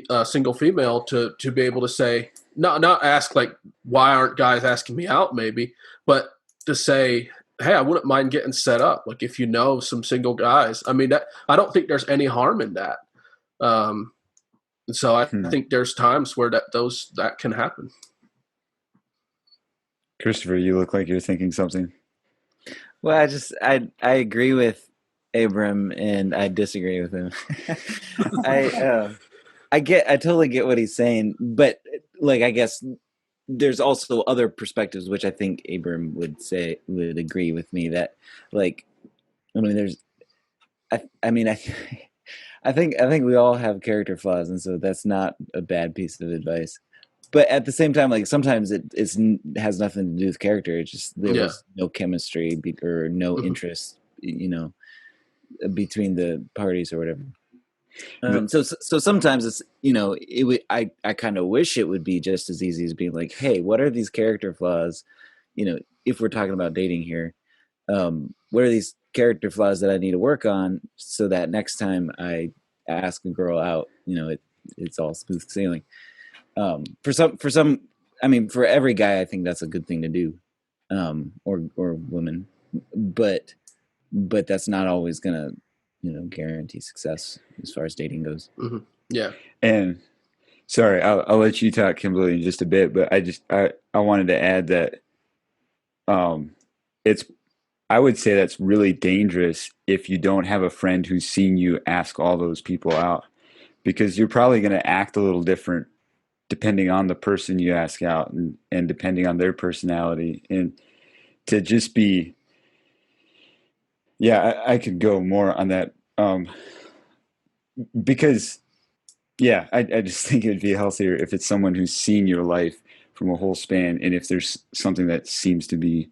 a single female to be able to say, not ask like, why aren't guys asking me out, maybe, but to say, hey, I wouldn't mind getting set up. Like if you know some single guys, I mean, I don't think there's any harm in that. So I think there's times where that can happen. Christopher, you look like you're thinking something. Well, I agree with Abram and I disagree with him. I totally get what he's saying, but like, I guess there's also other perspectives, which I think Abram would agree with me that, like, I mean, I think we all have character flaws, and so that's not a bad piece of advice. But at the same time, like sometimes it has nothing to do with character. It's just there was no chemistry or no interest, between the parties or whatever. So sometimes it's, I kind of wish it would be just as easy as being like, hey, what are these character flaws? If we're talking about dating here, what are these character flaws that I need to work on so that next time I ask a girl out, it's all smooth sailing. For every guy, I think that's a good thing to do, or women, but that's not always gonna, guarantee success as far as dating goes. Mm-hmm. Yeah. And sorry, I'll let you talk, Kimberly, in just a bit, but I wanted to add that, I would say that's really dangerous if you don't have a friend who's seen you ask all those people out, because you're probably going to act a little different depending on the person you ask out and depending on their personality. And to just be, I could go more on that, because, I just think it'd be healthier if it's someone who's seen your life from a whole span, and if there's something that seems to be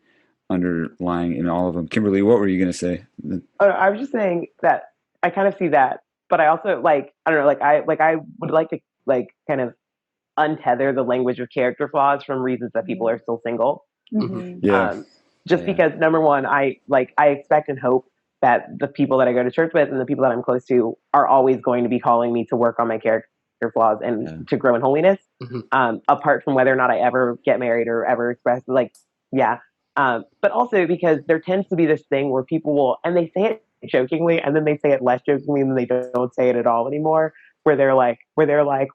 underlying in all of them. Kimberly, what were you going to say? I was just saying that I kind of see that, but I also I would like to kind of untether the language of character flaws from reasons that people are still single. Mm-hmm. Because number one, I expect and hope that the people that I go to church with and the people that I'm close to are always going to be calling me to work on my character flaws and to grow in holiness. Mm-hmm. Apart from whether or not I ever get married or ever express but also because there tends to be this thing where people will, and they say it jokingly, and then they say it less jokingly, and then they don't say it at all anymore. Where they're like,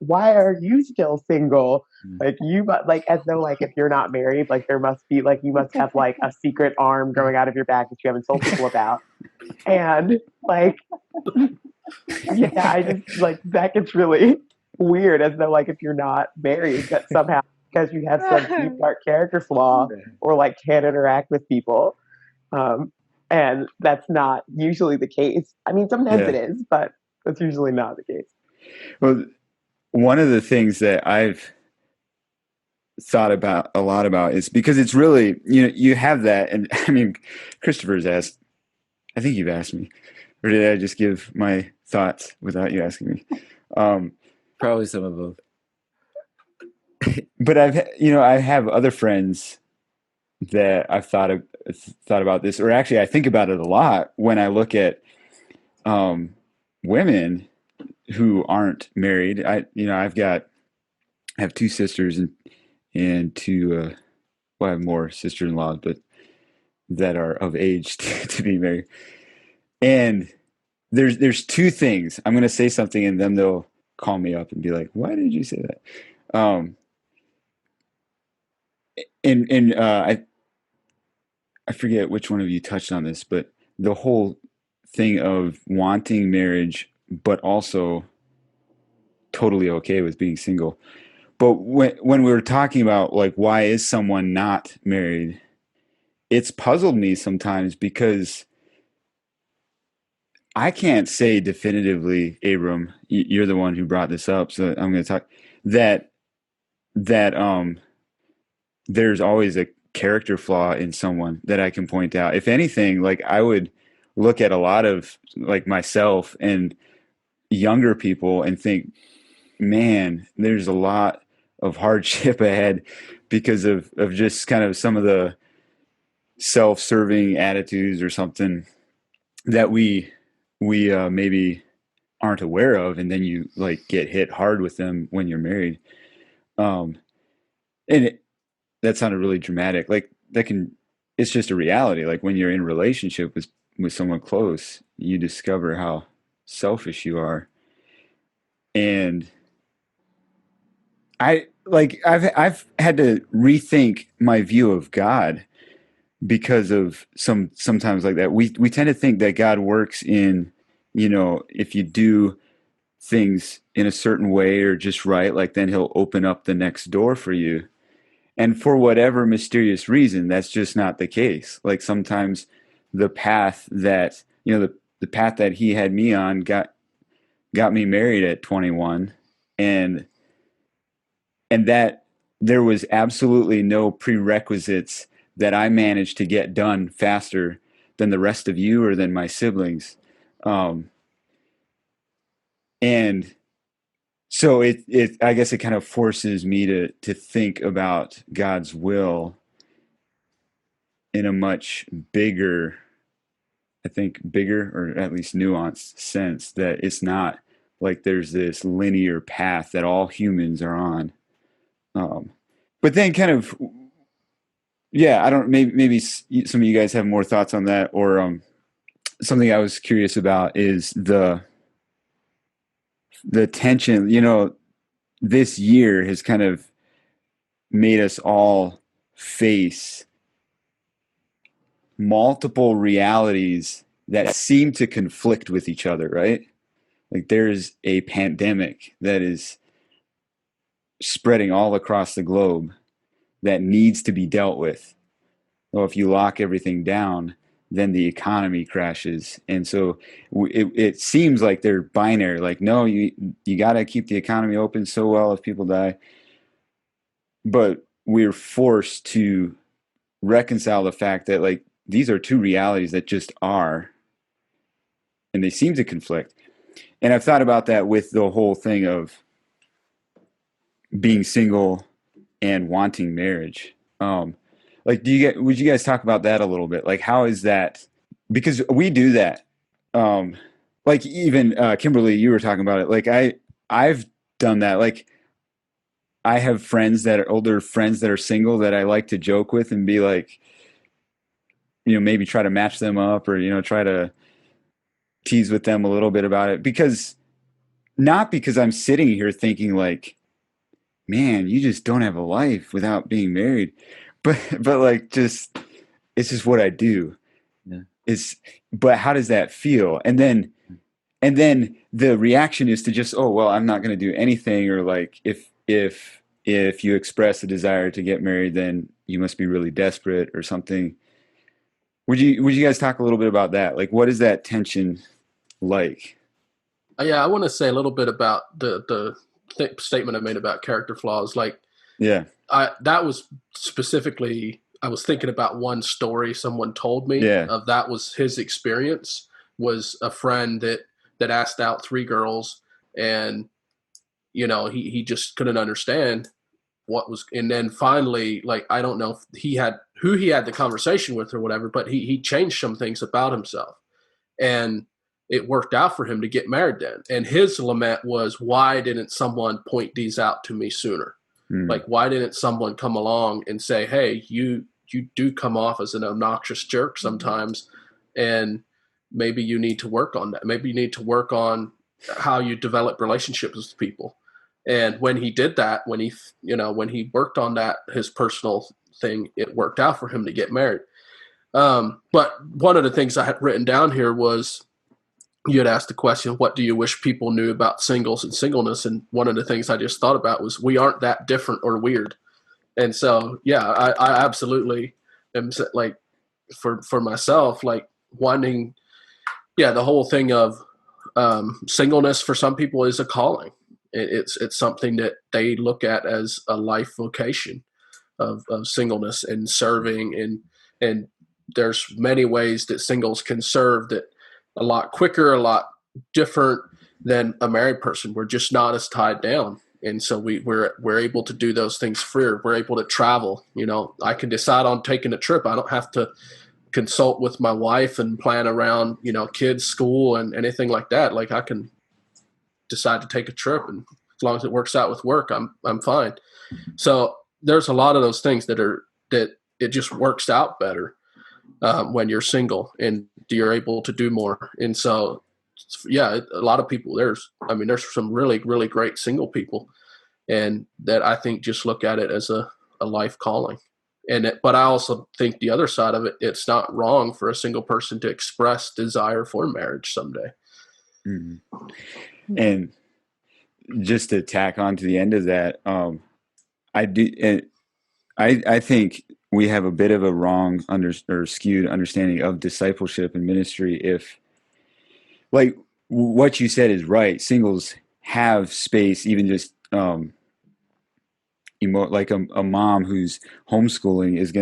why are you still single? As though if you're not married, there must be you must have a secret arm growing out of your back that you haven't told people about. And I just that gets really weird, as though if you're not married, that somehow because you have some deep dark character flaw or can't interact with people. And that's not usually the case. I mean, sometimes it is, but that's usually not the case. Well, one of the things that I've thought about a lot about is because it's really, you have that. And I mean, Christopher's asked, I think you've asked me, or did I just give my thoughts without you asking me? Probably some of both. But I have other friends that I've thought about this, or actually I think about it a lot when I look at women who aren't married. I have two sisters and two I have more sister-in-laws, but that are of age to be married. And there's two things. I'm going to say something and then they'll call me up and be like, "Why did you say that?" I forget which one of you touched on this, but the whole thing of wanting marriage, but also totally okay with being single. But when we were talking about why is someone not married, it's puzzled me sometimes because I can't say definitively, Abram, you're the one who brought this up, so I'm going to talk that there's always a character flaw in someone that I can point out. If anything, I would look at a lot of myself and younger people and think, man, there's a lot of hardship ahead because of just kind of some of the self-serving attitudes or something that we maybe aren't aware of, and then you get hit hard with them when you're married. That sounded really dramatic. It's just a reality. When you're in a relationship with someone close, you discover how selfish you are. And I've had to rethink my view of God because of sometimes like that. We tend to think that God works in, if you do things in a certain way or just right, then he'll open up the next door for you. And for whatever mysterious reason, that's just not the case. Sometimes the path that, the path that he had me on got me married at 21, and that there was absolutely no prerequisites that I managed to get done faster than the rest of you or than my siblings. And so I guess it kind of forces me to think about God's will in a much bigger, I think bigger or at least nuanced sense, that it's not like there's this linear path that all humans are on. But then kind of, yeah, I don't, maybe some of you guys have more thoughts on that, or something I was curious about is the tension. You know, this year has kind of made us all face multiple realities that seem to conflict with each other, right? Like there's a pandemic that is spreading all across the globe that needs to be dealt with. Well, if you lock everything down, then the economy crashes. And so it seems like they're binary. Like, no, you got to keep the economy open so well if people die. But we're forced to reconcile the fact that, like, these are two realities that just are, and they seem to conflict. And I've thought about that with the whole thing of being single and wanting marriage. Like, would you guys talk about that a little bit? Like, how is that? Because we do that. Like even Kimberly, you were talking about it. Like I've done that. Like I have friends that are older friends that are single that I like to joke with and be like, you know, maybe try to match them up, or, you know, try to tease with them a little bit about it, because not because I'm sitting here thinking like, man, you just don't have a life without being married. But like, just, it's just what I do. Yeah. But how does that feel? And then the reaction is to just, oh, well, I'm not going to do anything. Or like, if you express a desire to get married, then you must be really desperate or something. Would you guys talk a little bit about that? Like, what is that tension like? Yeah, I want to say a little bit about the statement I made about character flaws. Like, yeah, that was specifically, I was thinking about one story someone told me. Yeah. Of that was his experience. Was a friend that asked out 3 girls, and you know, he just couldn't understand what was, and then finally, like, I don't know if he had the conversation with or whatever, but he changed some things about himself, and it worked out for him to get married then. And his lament was, why didn't someone point these out to me sooner? Like, why didn't someone come along and say, hey, you do come off as an obnoxious jerk sometimes, and maybe you need to work on that. Maybe you need to work on how you develop relationships with people. And when he did that, when he worked on that, his personal thing, it worked out for him to get married. But one of the things I had written down here was, you had asked the question, what do you wish people knew about singles and singleness? And one of the things I just thought about was, we aren't that different or weird. And so, yeah, I absolutely am, like, for myself, like, wanting, the whole thing of singleness for some people is a calling. It's something that they look at as a life vocation of singleness and serving. And there's many ways that singles can serve that a lot quicker, a lot different than a married person. We're just not as tied down. And so we're able to do those things freer. We're able to travel. You know, I can decide on taking a trip. I don't have to consult with my wife and plan around, you know, kids' school and anything like that. Like, I can decide to take a trip, and as long as it works out with work, I'm fine. So there's a lot of those things that it just works out better when you're single and you're able to do more. And so, yeah, a lot of people, there's some really, really great single people, and that I think just look at it as a life calling. But I also think the other side of it, it's not wrong for a single person to express desire for marriage someday. Mm-hmm. And just to tack on to the end of that, I think we have a bit of a wrong or skewed understanding of discipleship and ministry. If, like, what you said is right. Singles have space, even just like a mom who's homeschooling is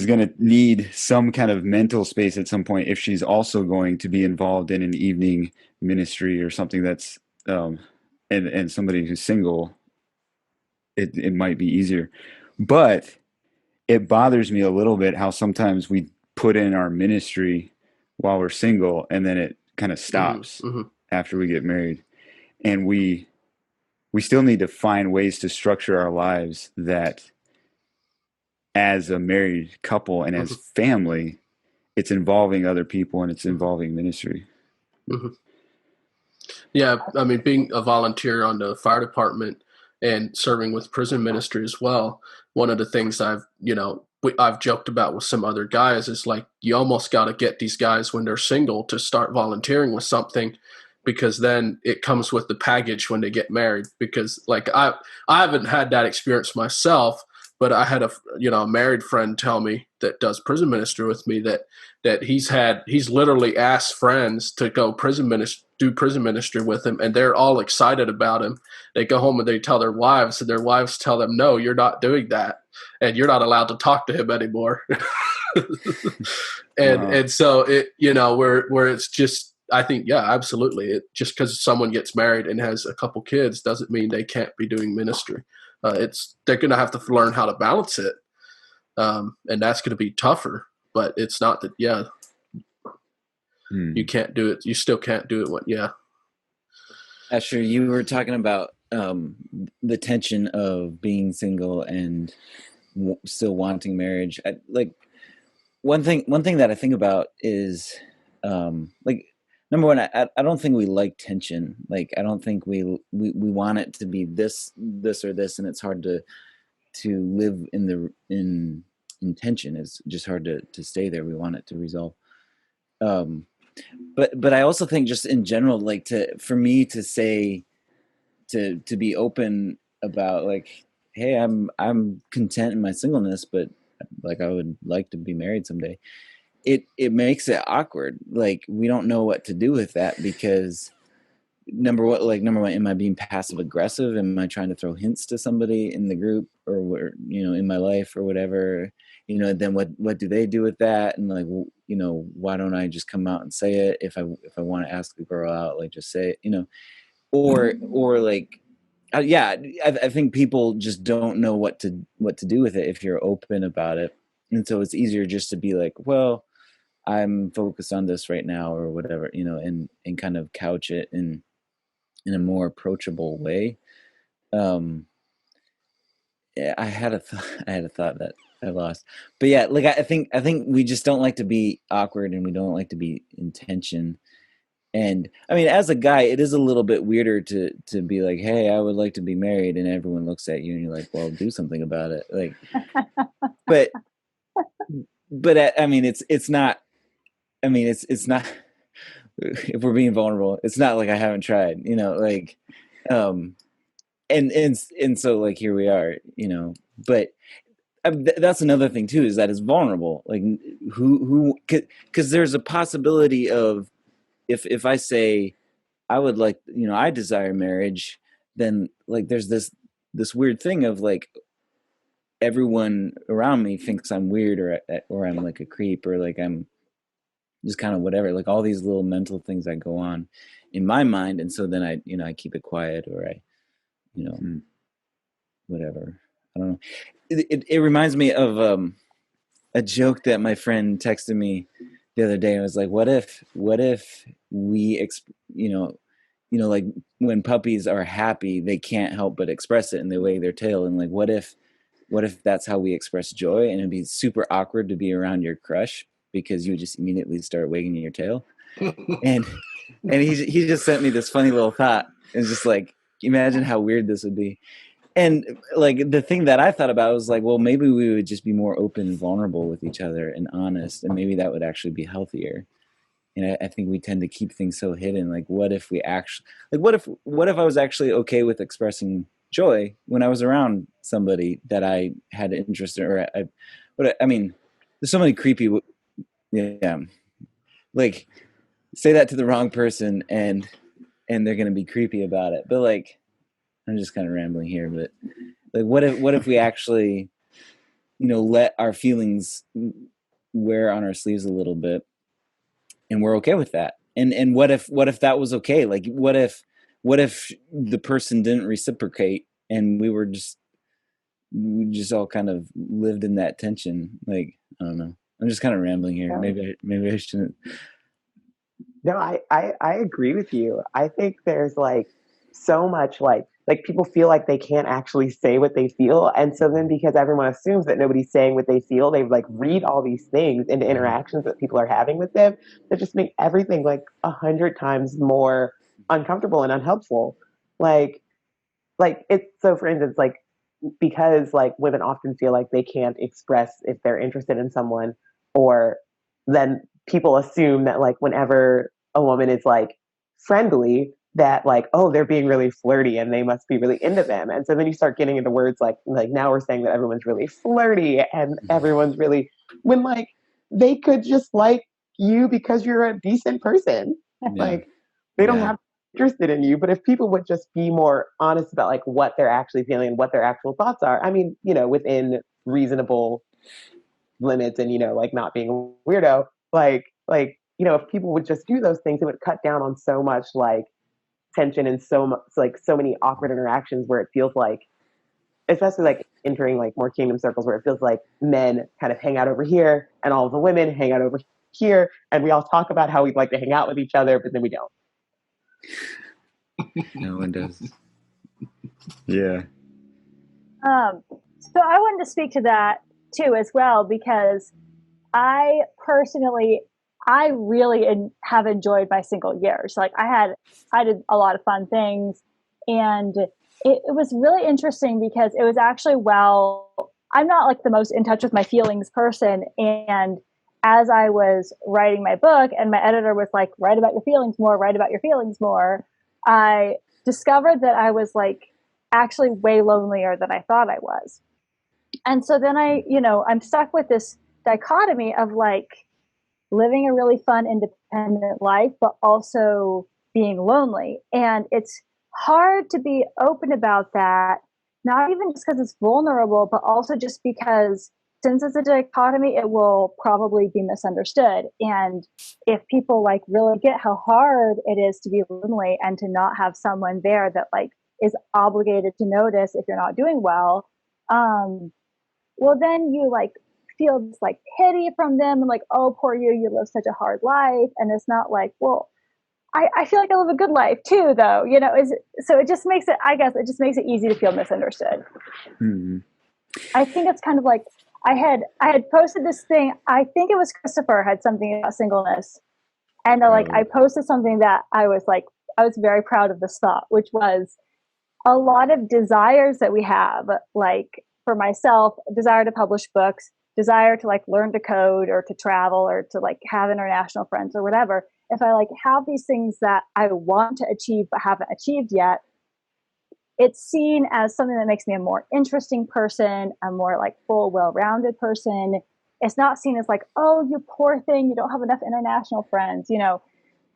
gonna need some kind of mental space at some point if she's also going to be involved in an evening ministry or something that's and somebody who's single, it might be easier. But it bothers me a little bit how sometimes we put in our ministry while we're single and then it kind of stops after we get married. And we still need to find ways to structure our lives that as a married couple and as family, it's involving other people and it's involving ministry. Yeah, I mean, being a volunteer on the fire department and serving with prison ministry as well, one of the things I've joked about with some other guys is like, you almost got to get these guys when they're single to start volunteering with something, because then it comes with the package when they get married. Because like I haven't had that experience myself, but I had a married friend tell me that does prison ministry with me that he's literally asked friends to go do prison ministry with him, and they're all excited about him. They go home and they tell their wives, and their wives tell them, no, you're not doing that, and you're not allowed to talk to him anymore. And so it, where it's just, I think, yeah, absolutely. It just because someone gets married and has a couple kids doesn't mean they can't be doing ministry. They're going to have to learn how to balance it. And that's going to be tougher, but it's not that, you can't do it. You still can't do it. Asher, you were talking about the tension of being single and still wanting marriage. One thing that I think about is number one, I don't think we like tension. Like, I don't think we want it to be this or this, and it's hard to live in tension. It's just hard to stay there. We want it to resolve. But I also think just in general, like for me to say to be open about like, hey, I'm content in my singleness, but like I would like to be married someday. It makes it awkward. Like, we don't know what to do with that, because number one, am I being passive aggressive? Am I trying to throw hints to somebody in the group or in my life or whatever? Then what do they do with that? And like, why don't I just come out and say it? If I want to ask a girl out, like, just say it, or like, I think people just don't know what to do with it if you're open about it. And so it's easier just to be like, well, I'm focused on this right now or whatever, and kind of couch it in a more approachable way. I had a thought that I lost, but yeah, like I think we just don't like to be awkward, and we don't like to be in tension. And I mean, as a guy, it is a little bit weirder to be like, hey, I would like to be married, and everyone looks at you and you're like, well, do something about it. Like, but I mean, it's not. I mean, it's not. If we're being vulnerable, it's not like I haven't tried, like, and so like here we are, But that's another thing too, is that it's vulnerable. Like, who, because there's a possibility of if I say I would like, I desire marriage, then like there's this weird thing of like everyone around me thinks I'm weird or I'm like a creep, or like I'm just kind of whatever, like all these little mental things that go on in my mind. And so then I keep it quiet, or I, whatever. I don't know. It reminds me of a joke that my friend texted me the other day. I was like, what if we, like when puppies are happy, they can't help but express it and they wag their tail. And like, what if that's how we express joy? And it'd be super awkward to be around your crush, because you just immediately start wagging your tail. and he just sent me this funny little thought. It's just like, imagine how weird this would be. And like the thing that I thought about was like, well, maybe we would just be more open and vulnerable with each other and honest, and maybe that would actually be healthier. And I think we tend to keep things so hidden. Like, what if we actually, like, what if I was actually okay with expressing joy when I was around somebody that I had interest in, or I mean, there's so many creepy, yeah, like say that to the wrong person and they're going to be creepy about it. But like, I'm just kind of rambling here, but like, what if we actually, let our feelings wear on our sleeves a little bit, and we're okay with that? And what if that was okay? Like, what if the person didn't reciprocate and we just all kind of lived in that tension? Like, I don't know. I'm just kind of rambling here. Maybe I shouldn't. No, I agree with you. I think there's like so much like people feel like they can't actually say what they feel. And so then because everyone assumes that nobody's saying what they feel, they like read all these things into interactions that people are having with them that just make everything like 100 times more uncomfortable and unhelpful. Like it's so for instance, like because like women often feel like they can't express if they're interested in someone, or then people assume that like whenever a woman is like friendly, that like, oh, they're being really flirty and they must be really into them. And so then you start getting into words like now we're saying that everyone's really flirty and everyone's really, when like they could just like you because you're a decent person. Yeah. Like they don't have interested in you. But if people would just be more honest about like what they're actually feeling and what their actual thoughts are, I mean, within reasonable limits and, like not being a weirdo, like, if people would just do those things, it would cut down on so much like tension and so much, like so many awkward interactions where it feels like, especially like entering like more kingdom circles where it feels like men kind of hang out over here and all of the women hang out over here. And we all talk about how we'd like to hang out with each other, but then we don't. No one does. Yeah. So I wanted to speak to that too as well, because I really have enjoyed my single years. Like I did a lot of fun things, and it was really interesting because it was actually, I'm not like the most in touch with my feelings person. And as I was writing my book and my editor was like, write about your feelings more, I discovered that I was like actually way lonelier than I thought I was. And so then I'm stuck with this dichotomy of like living a really fun, independent life, but also being lonely. And it's hard to be open about that, not even just because it's vulnerable, but also just because since it's a dichotomy, it will probably be misunderstood. And if people like really get how hard it is to be lonely and to not have someone there that like is obligated to notice if you're not doing well, well, then you like feel this like pity from them and like, oh, poor you live such a hard life. And it's not like, well, I feel like I live a good life too, though, so it just makes it easy to feel misunderstood. Mm-hmm. I think it's kind of like, I had posted this thing. I think it was Christopher had something about singleness. And like, I posted something that I was very proud of this thought, which was a lot of desires that we have, like for myself, desire to publish books, desire to like learn to code or to travel or to like have international friends or whatever. If I like have these things that I want to achieve but haven't achieved yet, it's seen as something that makes me a more interesting person, a more like full, well-rounded person. It's not seen as like, oh, you poor thing, you don't have enough international friends,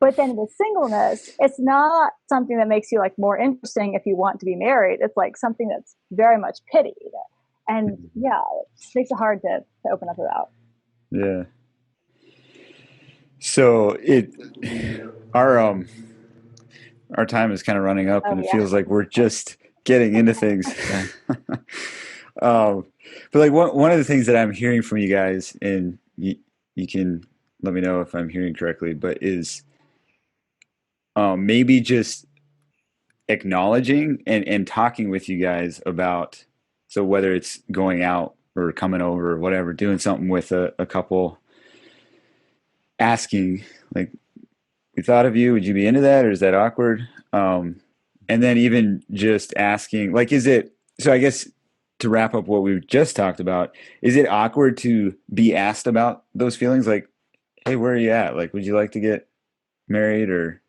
But then with singleness, it's not something that makes you like more interesting if you want to be married. It's like something that's very much pitied. And yeah, it makes it hard to open up about. Yeah. So our time is kind of running up, and it feels like we're just getting into things. But like one of the things that I'm hearing from you guys, and you can let me know if I'm hearing correctly, but is maybe just acknowledging and talking with you guys about, so whether it's going out or coming over or whatever, doing something with a couple, asking like, we thought of you, would you be into that, or is that awkward? And then even just asking, like, so I guess to wrap up what we've just talked about, is it awkward to be asked about those feelings? Like, hey, where are you at? Like, would you like to get married, or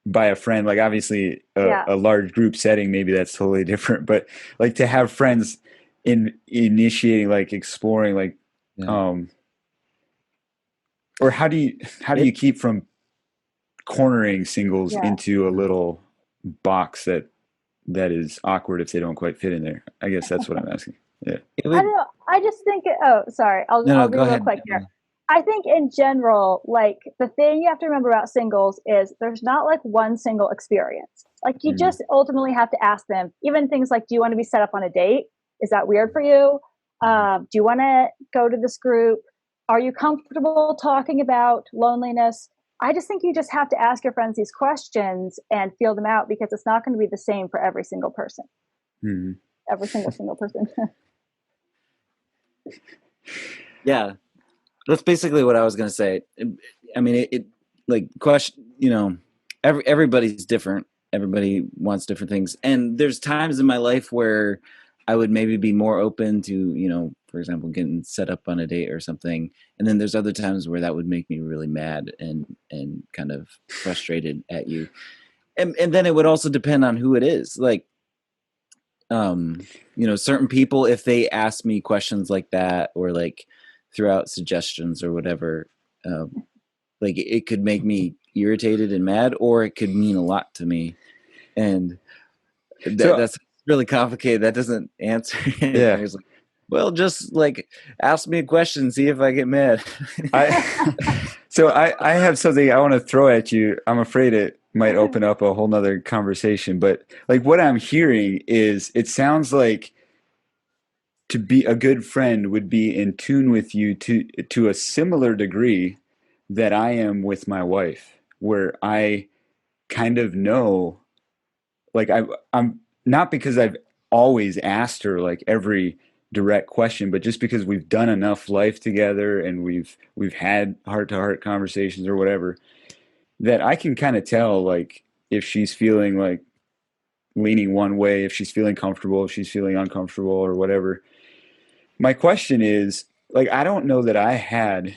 by a friend? Like, obviously a large group setting, maybe that's totally different, but like to have friends initiating, like exploring, like, or how do you keep from cornering singles Yeah. into a little box that is awkward if they don't quite fit in there. I guess that's what I'm asking. Yeah. It I would, don't know. I just think, sorry, no, I'll be go real ahead. quick here. I think in general, like the thing you have to remember about singles is there's not like one single experience. Like you just ultimately have to ask them, even things like, do you want to be set up on a date? Is that weird for you? Do you want to go to this group? Are you comfortable talking about loneliness? I just think you just have to ask your friends these questions and feel them out, because it's not going to be the same for every single person. Mm-hmm. Every single person. Yeah, that's basically what I was going to say. I mean, it like question, everybody's different. Everybody wants different things. And there's times in my life where I would maybe be more open to, for example, getting set up on a date or something. And then there's other times where that would make me really mad and kind of frustrated at you. And then it would also depend on who it is. Like, certain people, if they ask me questions like that, or like throw out suggestions or whatever, like it could make me irritated and mad, or it could mean a lot to me. And that's really complicated. That doesn't answer anything. Yeah. It's like, well, just like ask me a question, see if I get mad. So I have something I want to throw at you. I'm afraid it might open up a whole nother conversation, but like what I'm hearing is it sounds like to be a good friend would be in tune with you to a similar degree that I am with my wife, where I kind of know, like I'm not because I've always asked her like every direct question, but just because we've done enough life together and we've had heart-to-heart conversations or whatever, that I can kind of tell like if she's feeling like leaning one way, if she's feeling comfortable, if she's feeling uncomfortable or whatever. My question is, like, I don't know that I had,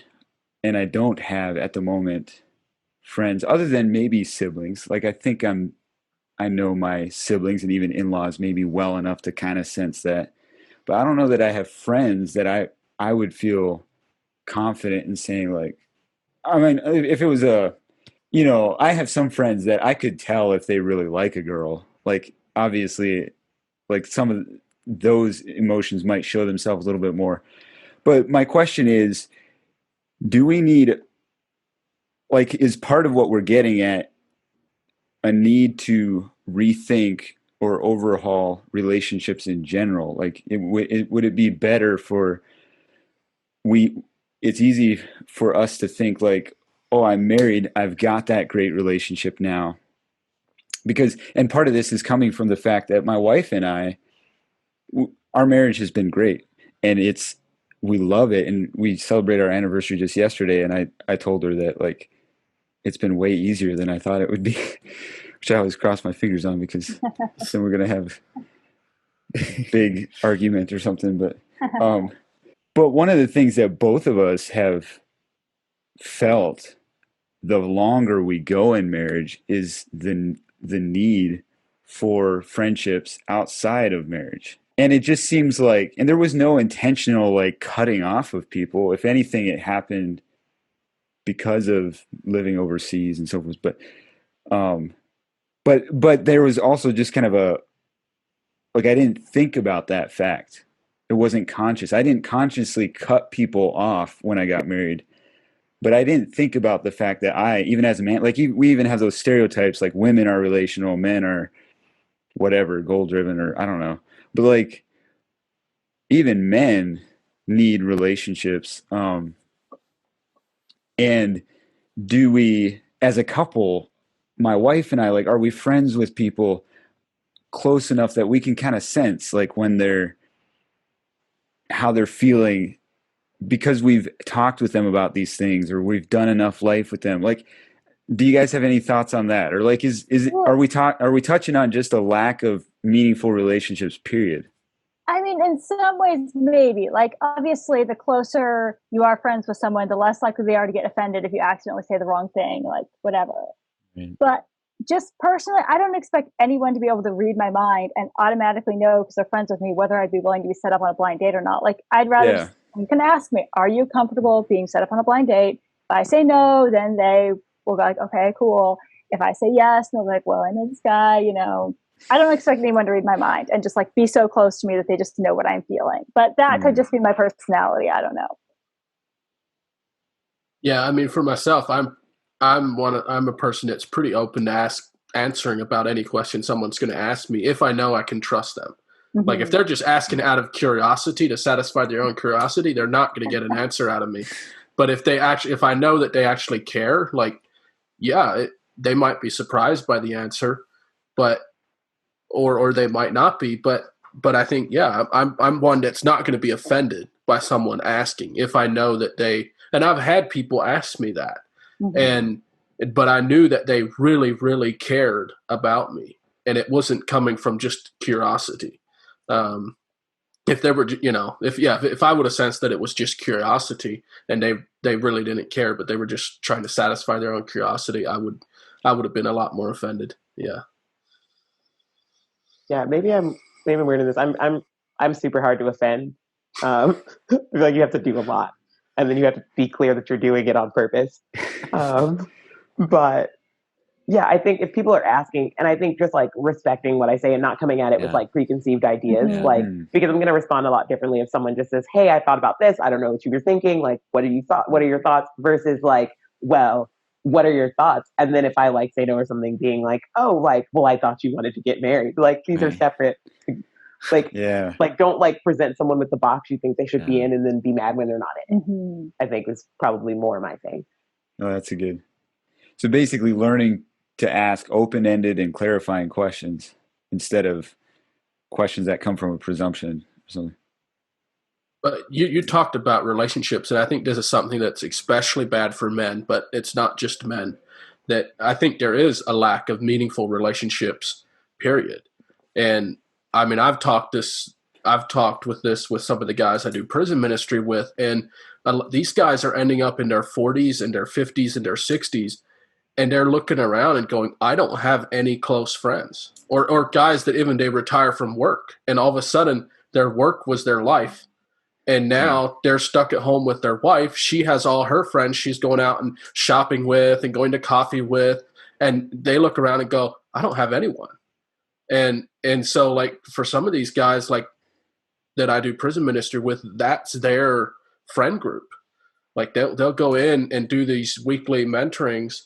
and I don't have at the moment, friends other than maybe siblings. Like, I think I know my siblings and even in-laws maybe well enough to kind of sense that. But I don't know that I have friends that I would feel confident in saying, like, I mean, if it was I have some friends that I could tell if they really like a girl. Like, obviously, like some of those emotions might show themselves a little bit more. But my question is, do we need, like, is part of what we're getting at a need to rethink or overhaul relationships in general? Like, would it be better for it's easy for us to think like, oh, I'm married, I've got that great relationship now. And part of this is coming from the fact that my wife and I, our marriage has been great, and we love it, and we celebrated our anniversary just yesterday, and I told her that like it's been way easier than I thought it would be, which I always cross my fingers on, because then we're gonna have a big argument or something. But one of the things that both of us have felt the longer we go in marriage is the need for friendships outside of marriage. And it just seems like, and there was no intentional like cutting off of people. If anything, it happened because of living overseas and so forth. But there was also just kind of I didn't think about that fact. It wasn't conscious. I didn't consciously cut people off when I got married. But I didn't think about the fact that even as a man, like we even have those stereotypes, like women are relational, men are whatever, goal driven, or I don't know. But like even men need relationships. And do we, as a couple, my wife and I, like, are we friends with people close enough that we can kind of sense like when how they're feeling, because we've talked with them about these things, or we've done enough life with them? Like, do you guys have any thoughts on that? Or like, are we touching on just a lack of meaningful relationships, period? I mean, in some ways, maybe. Like, obviously, the closer you are friends with someone, the less likely they are to get offended if you accidentally say the wrong thing, like whatever. Right. But just personally, I don't expect anyone to be able to read my mind and automatically know, because they're friends with me, whether I'd be willing to be set up on a blind date or not. Like, I'd rather you can ask me, are you comfortable being set up on a blind date? If I say no, then they will be like, okay, cool. If I say yes, they'll be like, well, I know this guy, I don't expect anyone to read my mind and just like be so close to me that they just know what I'm feeling. But that could just be my personality. I don't know. Yeah, I mean, for myself, I'm a person that's pretty open to answering about any question someone's going to ask me if I know I can trust them. Mm-hmm. Like if they're just asking out of curiosity to satisfy their own curiosity, they're not going to get an answer out of me. But if I know that they actually care, like, yeah, they might be surprised by the answer, but or they might not be. But I think, yeah, I'm one that's not going to be offended by someone asking if I know that they. And I've had people ask me that, but I knew that they really, really cared about me, and it wasn't coming from just curiosity. If there were, if I would have sensed that it was just curiosity and they really didn't care, but they were just trying to satisfy their own curiosity, I would have been a lot more offended. Yeah. Yeah, maybe I'm weird in this. I'm super hard to offend. I feel like you have to do a lot, and then you have to be clear that you're doing it on purpose. But yeah, I think if people are asking, and I think just like respecting what I say and not coming at it with like preconceived ideas, because I'm going to respond a lot differently if someone just says, "Hey, I thought about this. I don't know what you were thinking. Like, what are your thoughts?" Versus like, "Well, what are your thoughts?" And then if I like say no or something, being like, "Oh, like, well, I thought you wanted to get married." Like these are separate. Like, like don't like present someone with the box you think they should be in and then be mad when they're not in it. I think is probably more my thing. Oh, that's a good. So basically learning to ask open-ended and clarifying questions instead of questions that come from a presumption or something. But you talked about relationships, and I think this is something that's especially bad for men, but it's not just men. That I think there is a lack of meaningful relationships, period. And I mean, I've talked with some of the guys I do prison ministry with, and these guys are ending up in their 40s and their 50s and their 60s, and they're looking around and going, I don't have any close friends, or guys that even they retire from work, and all of a sudden their work was their life. And now they're stuck at home with their wife. She has all her friends she's going out and shopping with and going to coffee with, and they look around and go, I don't have anyone. And so like for some of these guys like that I do prison ministry with, that's their friend group. Like they'll go in and do these weekly mentorings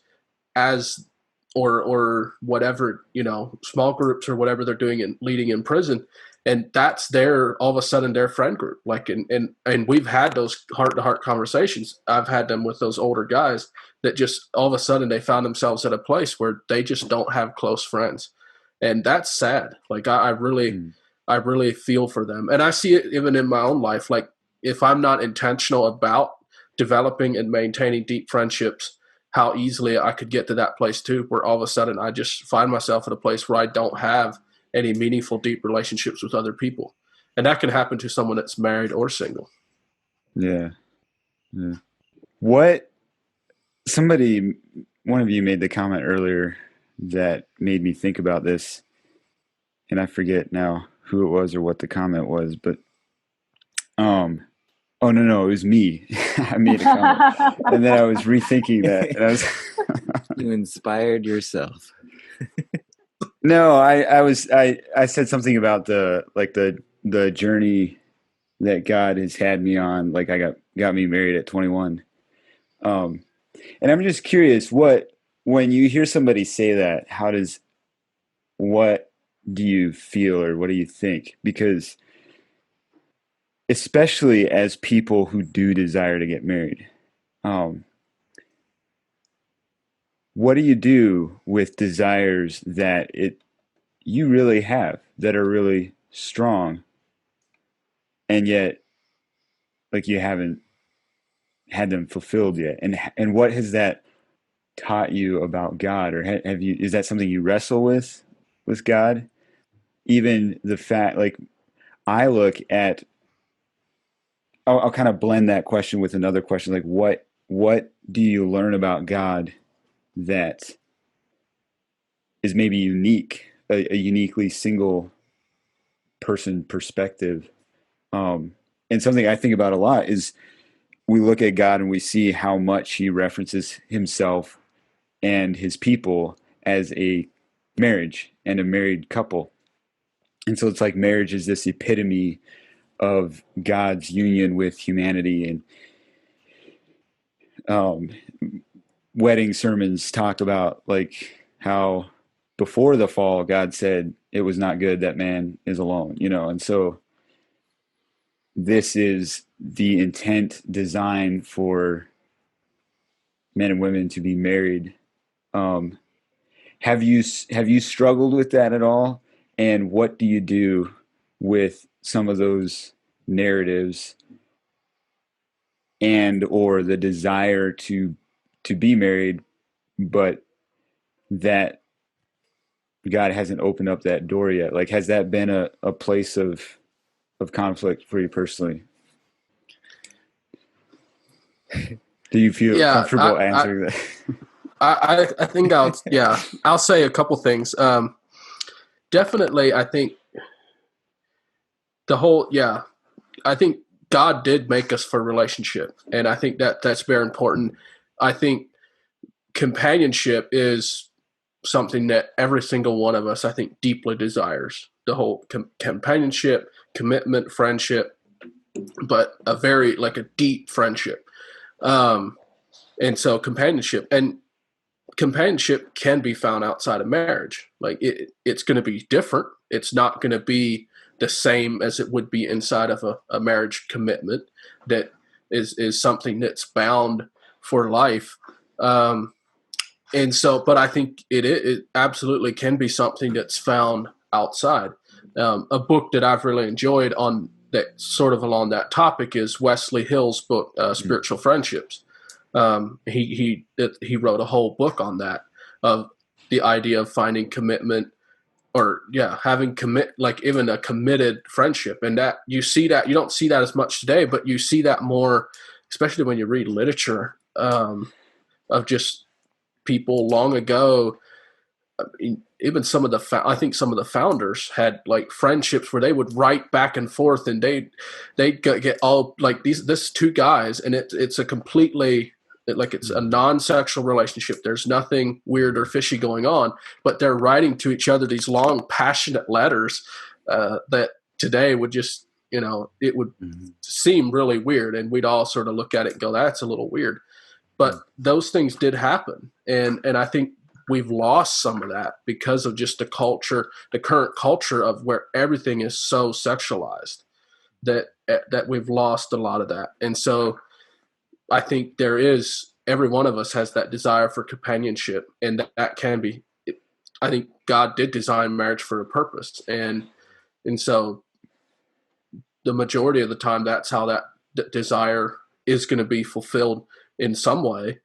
or whatever, small groups or whatever they're doing and leading in prison. And that's all of a sudden their friend group. Like, and we've had those heart to heart conversations. I've had them with those older guys that just all of a sudden they found themselves at a place where they just don't have close friends. And that's sad. Like I really feel for them. And I see it even in my own life. Like if I'm not intentional about developing and maintaining deep friendships, how easily I could get to that place too, where all of a sudden I just find myself at a place where I don't have any meaningful, deep relationships with other people. And that can happen to someone that's married or single. Yeah. One of you made the comment earlier that made me think about this, and I forget now who it was or what the comment was, but oh no, it was me. I made a comment, and then I was rethinking that, and I was you inspired yourself. No, I said something about the journey that God has had me on. Like I got me married at 21, and I'm just curious, when you hear somebody say that, what do you feel or what do you think? Because especially as people who do desire to get married, what do you do with desires that you really have, that are really strong, and yet like you haven't had them fulfilled yet? And what has that taught you about God, or is that something you wrestle with God? Even the fact, like I look at, I'll kind of blend that question with another question, like what do you learn about God that is maybe unique, a uniquely single person perspective? And something I think about a lot is we look at God and we see how much he references himself and his people as a marriage and a married couple. And so it's like marriage is this epitome of God's union with humanity. And wedding sermons talk about like how before the fall, God said it was not good that man is alone, and so this is the intent design for men and women to be married. Have you struggled with that at all? And what do you do with some of those narratives and or the desire to be married, but that God hasn't opened up that door yet? Like, has that been a place of conflict for you personally? Do you feel comfortable answering that? I think I'll say a couple things. Definitely, I think I think God did make us for relationship, and I think that's very important. I think companionship is something that every single one of us, I think, deeply desires. The whole companionship, commitment, friendship, but a very like a deep friendship. And so companionship can be found outside of marriage. Like it's going to be different. It's not going to be the same as it would be inside of a marriage commitment that is something that's bound for life. And so, but I think it absolutely can be something that's found outside. A book that I've really enjoyed on that sort of along that topic is Wesley Hill's book, Spiritual Friendships. He wrote a whole book on that, of the idea of finding commitment, or having like even a committed friendship. And that you don't see that as much today, but you see that more, especially when you read literature, of just people long ago. Even some of the founders had like friendships where they would write back and forth, and they'd get all like this two guys, and it's a completely like it's a non-sexual relationship. There's nothing weird or fishy going on, but they're writing to each other these long, passionate letters that today would just, it would seem really weird, and we'd all sort of look at it and go, "That's a little weird." But those things did happen, and I think we've lost some of that because of just the current culture of where everything is so sexualized that we've lost a lot of that. And so I think every one of us has that desire for companionship, and that can be, I think God did design marriage for a purpose. And so the majority of the time, that's how that desire is going to be fulfilled in some way.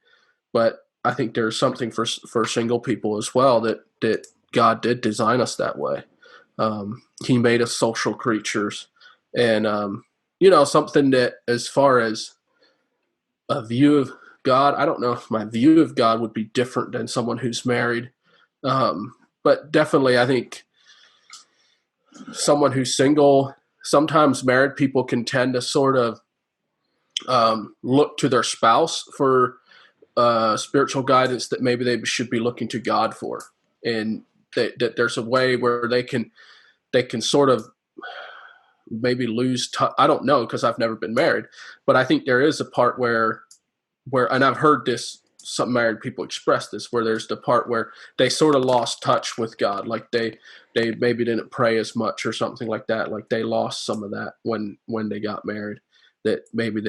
But I think there's something for single people as well, that God did design us that way. He made us social creatures, and something that, as far as a view of God, I don't know if my view of God would be different than someone who's married, but definitely I think someone who's single, sometimes married people can tend to sort of look to their spouse for spiritual guidance that maybe they should be looking to God for, and that there's a way where they can sort of maybe lose I don't know, because I've never been married, but I think there is a part where, and I've heard this, some married people express this, where there's the part where they sort of lost touch with God, like they maybe didn't pray as much or something like that, like they lost some of that when they got married that maybe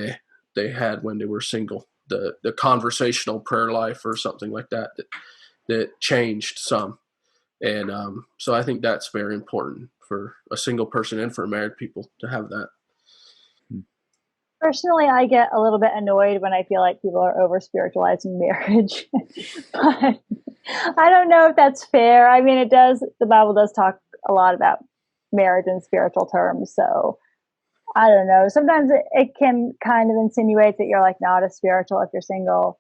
they had when they were single. The conversational prayer life or something like that changed some. And so I think that's very important for a single person and for married people to have that. Personally, I get a little bit annoyed when I feel like people are over spiritualizing marriage. But I don't know if that's fair. I mean, the Bible does talk a lot about marriage in spiritual terms. So I don't know. Sometimes it can kind of insinuate that you're like not as spiritual if you're single,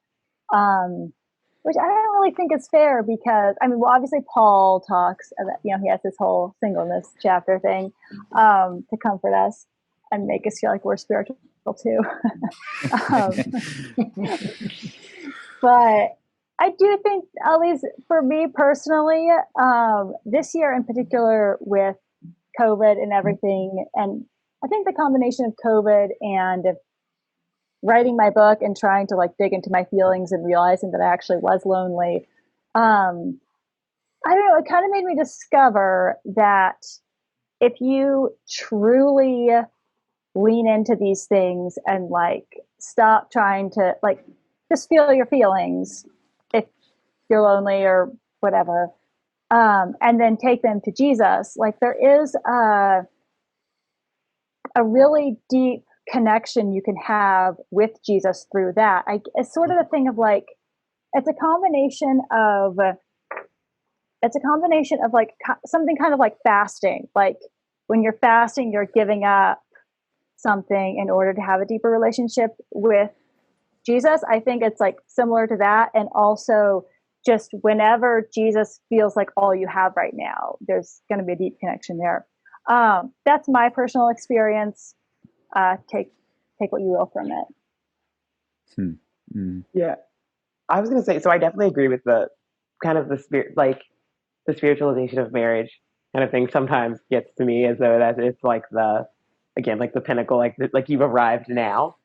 which I don't really think is fair, because obviously Paul talks about, he has this whole singleness chapter thing to comfort us and make us feel like we're spiritual too. But I do think, at least for me personally, this year in particular with COVID and everything, and I think the combination of COVID and writing my book and trying to like dig into my feelings and realizing that I actually was lonely, I don't know, it kind of made me discover that if you truly lean into these things and like stop trying to like just feel your feelings if you're lonely or whatever, and then take them to Jesus, like there is a really deep connection you can have with Jesus through that. It's sort of the thing of like, it's a combination of like something kind of like fasting. Like when you're fasting, you're giving up something in order to have a deeper relationship with Jesus. I think it's like similar to that. And also just whenever Jesus feels like all you have right now, there's going to be a deep connection there. That's my personal experience. Take what you will from it. Yeah, I was going to say, so I definitely agree with the kind of the spirit, like the spiritualization of marriage kind of thing sometimes gets to me as though that it's like again, like the pinnacle, like you've arrived now.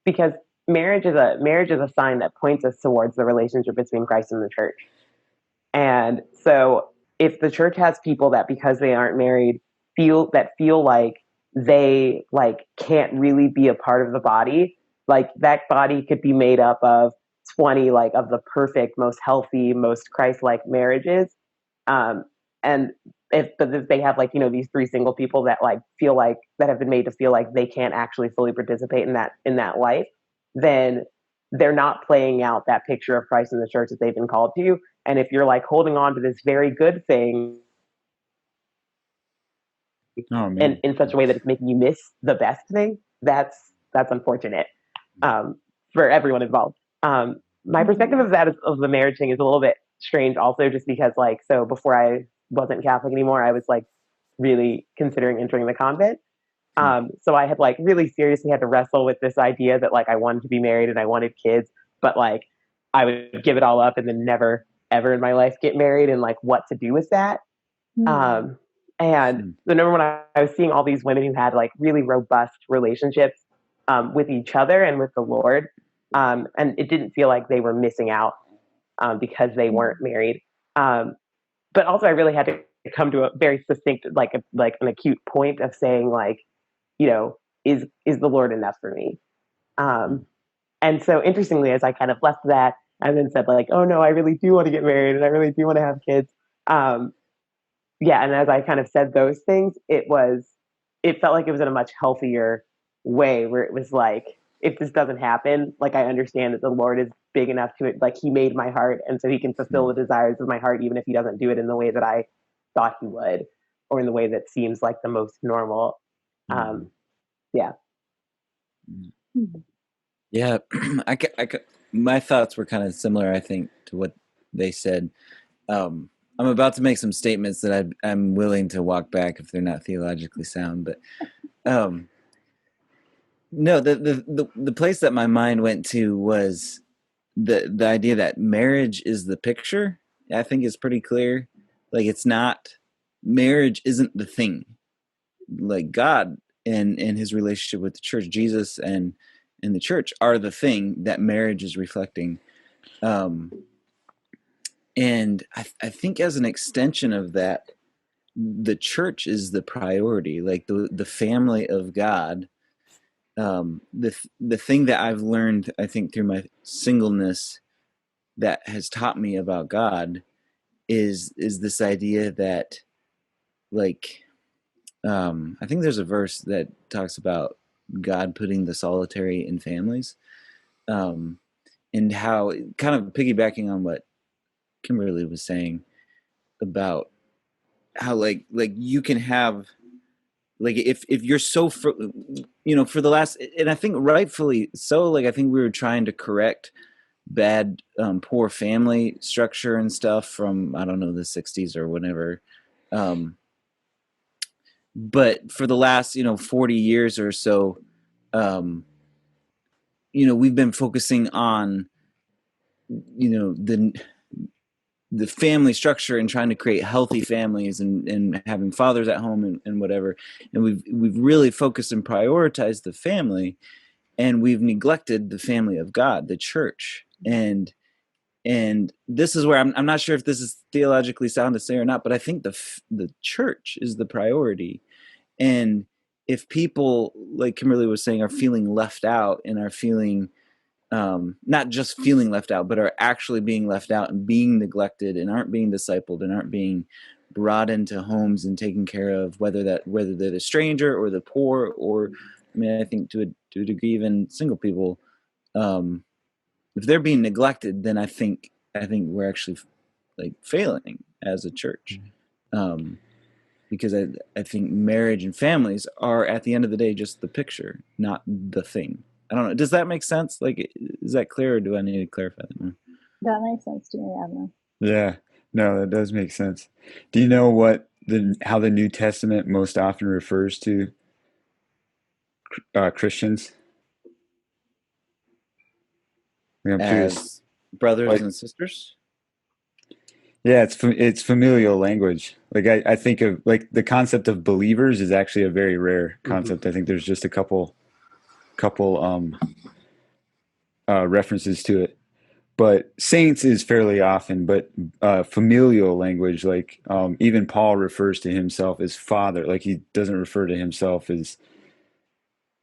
Because marriage is a sign that points us towards the relationship between Christ and the church. And so if the church has people that because they aren't married feel like they like can't really be a part of the body, like that body could be made up of 20 like of the perfect, most healthy, most Christ-like marriages. And if they have like, these three single people that like feel like that have been made to feel like they can't actually fully participate in that life, then they're not playing out that picture of Christ in the church that they've been called to. And if you're like holding on to this very good thing in such a way that it's making you miss the best thing, that's unfortunate for everyone involved. My perspective of that of the marriage thing is a little bit strange also, just because like, so before I wasn't Catholic anymore, I was like really considering entering the convent. So I had like really seriously had to wrestle with this idea that like I wanted to be married and I wanted kids, but like I would give it all up and then never ever in my life get married, and like what to do with that. And the number when I was seeing all these women who had like really robust relationships with each other and with the Lord, and it didn't feel like they were missing out because they weren't married. But also I really had to come to a very succinct, like an acute point of saying like, is the Lord enough for me? And so interestingly, as I kind of left that and then said like, oh no, I really do want to get married and I really do want to have kids. Yeah. And as I kind of said those things, it felt like it was in a much healthier way where it was like, if this doesn't happen, like I understand that the Lord is big enough to it, like he made my heart, and so he can fulfill the desires of my heart, even if he doesn't do it in the way that I thought he would, or in the way that seems like the most normal. Yeah. Yeah. My thoughts were kind of similar, I think, to what they said. I'm about to make some statements that I'm willing to walk back if they're not theologically sound, but no, the place that my mind went to was the idea that marriage is the picture. I think is pretty clear. Like it's not, marriage isn't the thing. Like God and his relationship with the church, Jesus and the church are the thing that marriage is reflecting. And I think as an extension of that, the church is the priority, like the family of God. The thing that I've learned, I think, through my singleness that has taught me about God is this idea that, like, I think there's a verse that talks about God putting the solitary in families, and how, kind of piggybacking on what Kimberly was saying about how like you can have, like, if you're so for the last, and I think rightfully so, like I think we were trying to correct bad poor family structure and stuff from, I don't know, the 60s or whatever, but for the last 40 years or so, we've been focusing on the family structure and trying to create healthy families and having fathers at home and whatever. And we've really focused and prioritized the family, and we've neglected the family of God, the church. And this is where I'm not sure if this is theologically sound to say or not, but I think the church is the priority. And if people, like Kimberly was saying, are feeling left out and are feeling not just feeling left out, but are actually being left out and being neglected and aren't being discipled and aren't being brought into homes and taken care of, whether they're the stranger or the poor, or I mean, I think to a degree, even single people, if they're being neglected, then I think we're actually like failing as a church. Because I think marriage and families are, at the end of the day, just the picture, not the thing. I don't know. Does that make sense? Like, is that clear, or do I need to clarify that? That makes sense to me, Abram. Yeah, no, that does make sense. Do you know how the New Testament most often refers to Christians? I'm curious. As brothers Like, and sisters? yeah, it's familial language. Like I think of like the concept of believers is actually a very rare concept. I think there's just a couple references to it. But saints is fairly often, but familial language, like even Paul refers to himself as father. Like he doesn't refer to himself as,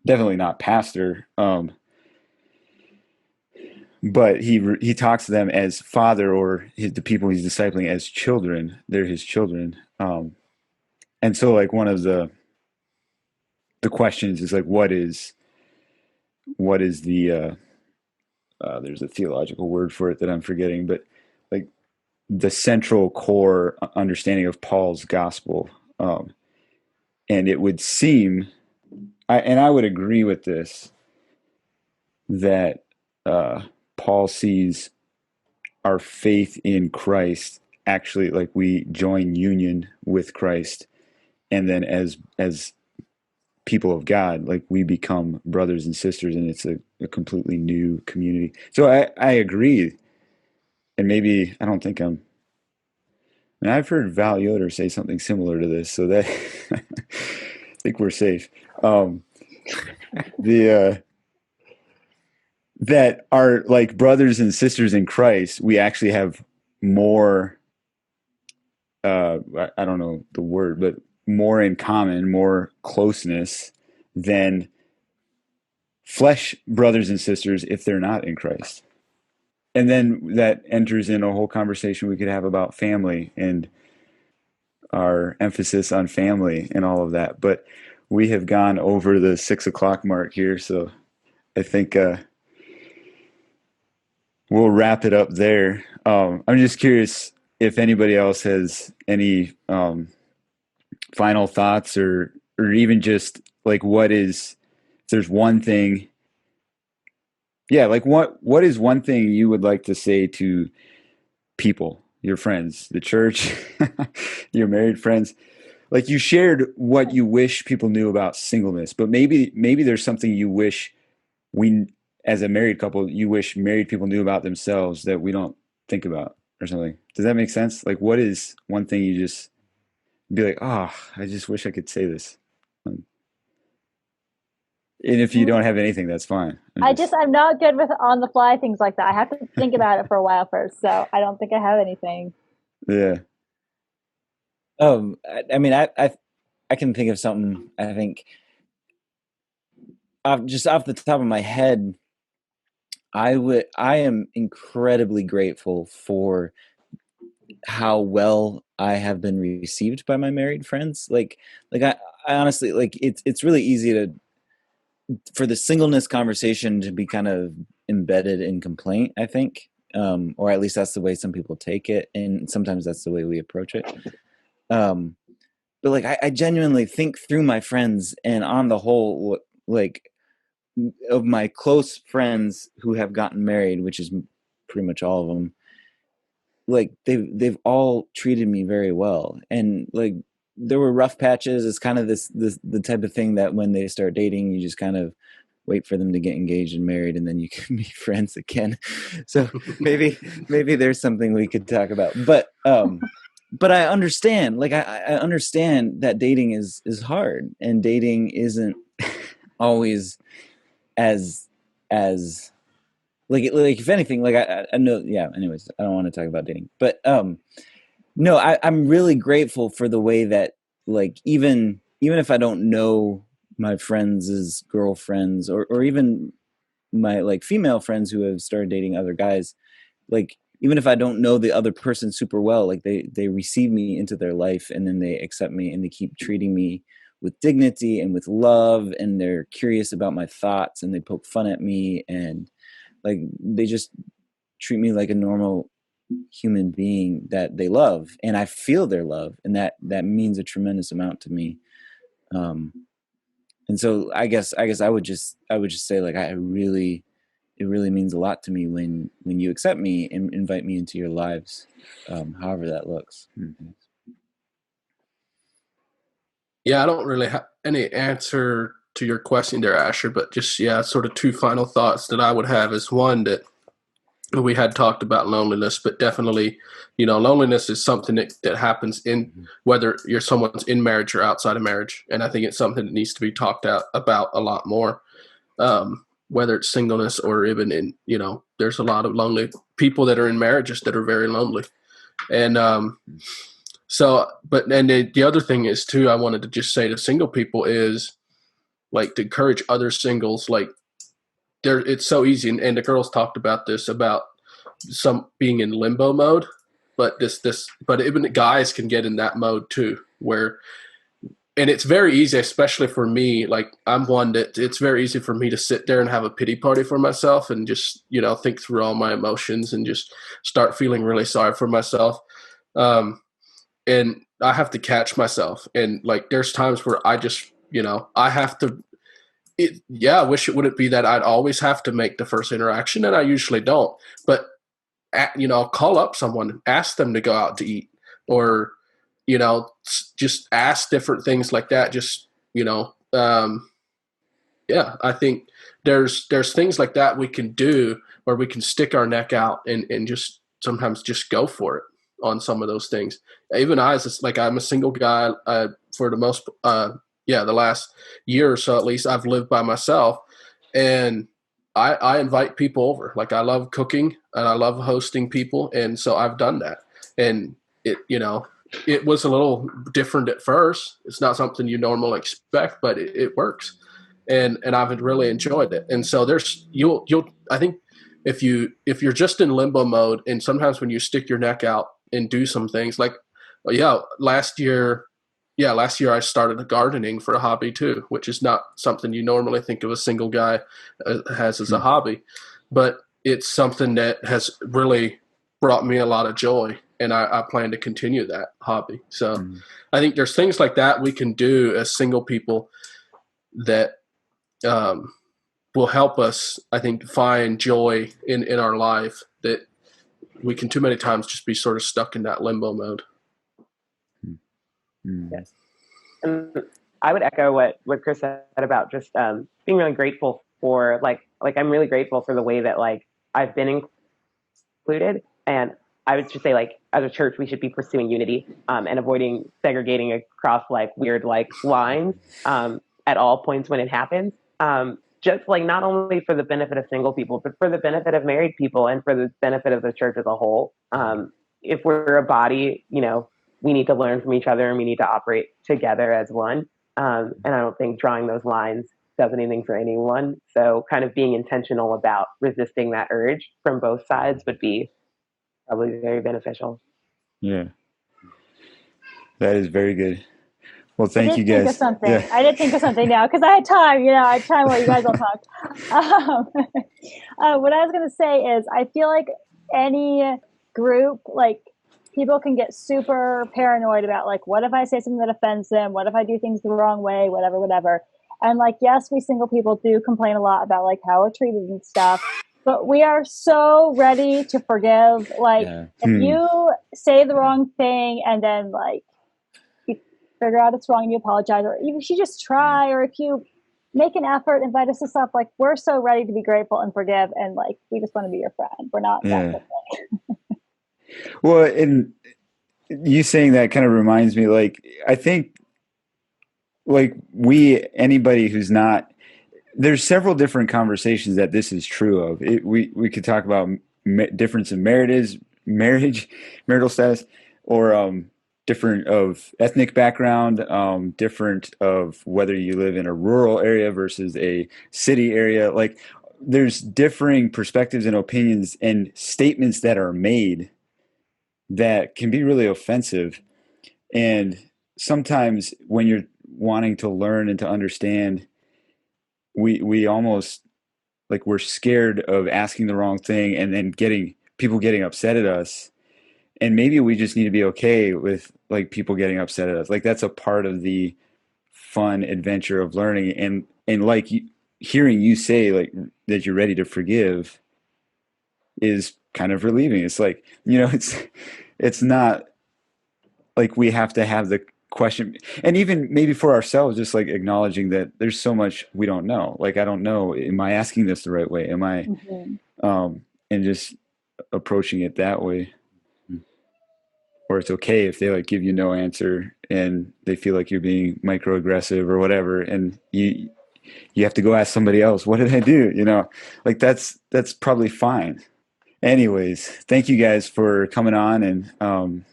definitely not pastor, but he talks to them as father, or the people he's discipling as children. They're his children. And so like one of the questions is like, what is the there's a theological word for it that I'm forgetting, but like the central core understanding of Paul's gospel. And it would seem, I would agree with this, that Paul sees our faith in Christ actually, like we join union with Christ, and then as people of God, like we become brothers and sisters, and it's a completely new community. So I agree. And maybe I don't think I mean, I've heard Val Yoder say something similar to this, so that I think we're safe. That are like brothers and sisters in Christ, we actually have more, I don't know the word, but more in common, more closeness than flesh brothers and sisters if they're not in Christ. And then that enters in a whole conversation we could have about family and our emphasis on family and all of that. But we have gone over the 6 o'clock mark here, so I think we'll wrap it up there. I'm just curious if anybody else has any final thoughts, or even just like if there's one thing, like what is one thing you would like to say to people, your friends, the church, your married friends? Like you shared what you wish people knew about singleness, but maybe there's something you wish as a married couple, you wish married people knew about themselves that we don't think about, or something. Does that make sense? Like what is one thing you just be like, oh, I just wish I could say this. And if you don't have anything, that's fine. I'm not good with on the fly things like that. I have to think about it for a while first. So I don't think I have anything. Yeah. I mean, I can think of something. I think just off the top of my head, I am incredibly grateful for how well I have been received by my married friends. Like I honestly, like it's really easy for the singleness conversation to be kind of embedded in complaint, I think. Or at least that's the way some people take it. And sometimes that's the way we approach it. But like, I genuinely think through my friends, and on the whole, like of my close friends who have gotten married, which is pretty much all of them, like they've all treated me very well. And like, there were rough patches. It's kind of the type of thing that when they start dating, you just kind of wait for them to get engaged and married, and then you can be friends again. So maybe there's something we could talk about. But I understand, like I understand that dating is hard, and dating isn't always as like if anything, like I know, yeah. Anyways, I don't want to talk about dating, but no, I'm really grateful for the way that, like, even if I don't know my friends' girlfriends, or even my like female friends who have started dating other guys, like even if I don't know the other person super well, like they receive me into their life, and then they accept me, and they keep treating me with dignity and with love, and they're curious about my thoughts, and they poke fun at me, and like they just treat me like a normal human being that they love, and I feel their love, and that means a tremendous amount to me. And so I guess I would just say, like, it really means a lot to me when you accept me and invite me into your lives, however that looks. Mm-hmm. Yeah, I don't really have any answer to your question there, Asher, but just, sort of two final thoughts that I would have is, one, that we had talked about loneliness, but definitely, loneliness is something that happens in whether someone's in marriage or outside of marriage. And I think it's something that needs to be talked about a lot more, whether it's singleness or even in, there's a lot of lonely people that are in marriages that are very lonely. And the other thing is too, I wanted to just say to single people is, like, to encourage other singles, like, it's so easy, and the girls talked about this, about some being in limbo mode, but even guys can get in that mode too, and it's very easy, especially for me. Like, I'm one that it's very easy for me to sit there and have a pity party for myself, and just think through all my emotions, and just start feeling really sorry for myself, and I have to catch myself, and like there's times where I just I have to. I wish it wouldn't be that I'd always have to make the first interaction, and I usually don't. But I'll call up someone, ask them to go out to eat, or just ask different things like that. Just I think there's things like that we can do, where we can stick our neck out and just sometimes just go for it on some of those things. Even I'm a single guy for the most the last year or so, at least, I've lived by myself, and I invite people over. Like, I love cooking and I love hosting people. And so I've done that, and it was a little different at first. It's not something you normally expect, but it works. And I've really enjoyed it. And so I think if you're just in limbo mode, and sometimes when you stick your neck out and do some things, like, last year I started gardening for a hobby too, which is not something you normally think of a single guy has as a hobby, but it's something that has really brought me a lot of joy, and I plan to continue that hobby. So I think there's things like that we can do as single people that will help us, I think, find joy in our life, that we can too many times just be sort of stuck in that limbo mode. Yes. And I would echo what Chris said about just being really grateful for like I'm really grateful for the way that, like, I've been included. And I would just say, like, as a church, we should be pursuing unity and avoiding segregating across like weird like lines at all points when it happens. Just like not only for the benefit of single people, but for the benefit of married people and for the benefit of the church as a whole. If we're a body, we need to learn from each other, and we need to operate together as one. And I don't think drawing those lines does anything for anyone. So kind of being intentional about resisting that urge from both sides would be probably very beneficial. Yeah. That is very good. Well, thank you guys. I did think of something now, because I had time, I had time while you guys all talked. What I was going to say is, I feel like any group, like, people can get super paranoid about, like, what if I say something that offends them? What if I do things the wrong way? Whatever. And, like, yes, we single people do complain a lot about, like, how we're treated and stuff, but we are so ready to forgive. Like, if you say the wrong thing and then, like, you figure out it's wrong and you apologize, or even if you just try, or if you make an effort, invite us to stuff. Like, we're so ready to be grateful and forgive, and like, we just want to be your friend. We're not that Yeah. Well, and you saying that kind of reminds me, like, I think, like, anybody who's not, there's several different conversations that this is true of. We could talk about difference in marriage, marital status, or different of ethnic background, different of whether you live in a rural area versus a city area. Like, there's differing perspectives and opinions and statements that are made that can be really offensive. And sometimes when you're wanting to learn and to understand, we almost, like, we're scared of asking the wrong thing and then people getting upset at us. And maybe we just need to be okay with, like, people getting upset at us. Like, that's a part of the fun adventure of learning. And like, hearing you say, like, that you're ready to forgive is kind of relieving. It's like, it's not like we have to have the question, and even maybe for ourselves, just like acknowledging that there's so much we don't know. Like, I don't know, am I asking this the right way? Am I, and just approaching it that way. Or it's okay if they, like, give you no answer and they feel like you're being microaggressive or whatever, and you have to go ask somebody else, what did I do? Like, that's probably fine. Anyways, thank you guys for coming on and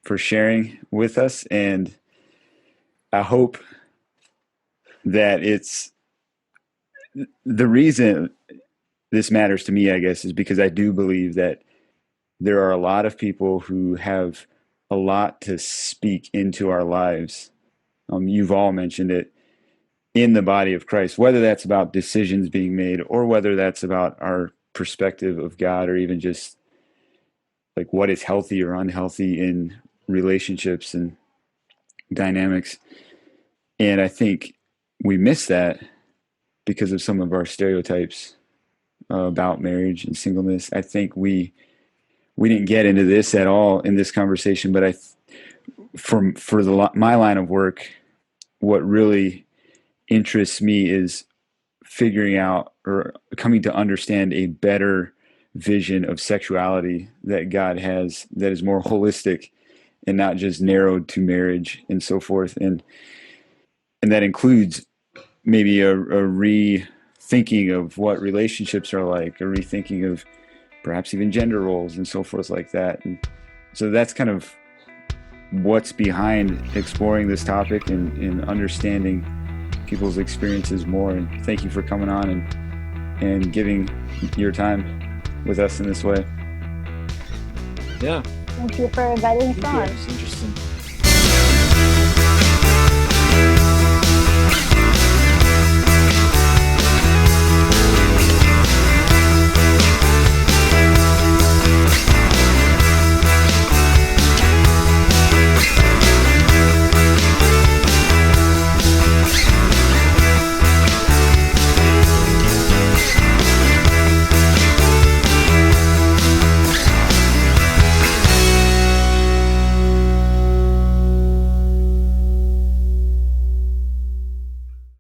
for sharing with us. And I hope that it's the reason this matters to me, I guess, is because I do believe that there are a lot of people who have a lot to speak into our lives. You've all mentioned it, in the body of Christ, whether that's about decisions being made or whether that's about our perspective of God, or even just like what is healthy or unhealthy in relationships and dynamics. And I think we miss that because of some of our stereotypes about marriage and singleness. I think we didn't get into this at all in this conversation, but for my line of work, what really interests me is figuring out or coming to understand a better vision of sexuality that God has, that is more holistic and not just narrowed to marriage and so forth. And that includes maybe a rethinking of what relationships are like, a rethinking of perhaps even gender roles and so forth like that. And so that's kind of what's behind exploring this topic and understanding people's experiences more. And thank you for coming on and giving your time with us in this way. Yeah. Thank you for inviting us on. It's interesting.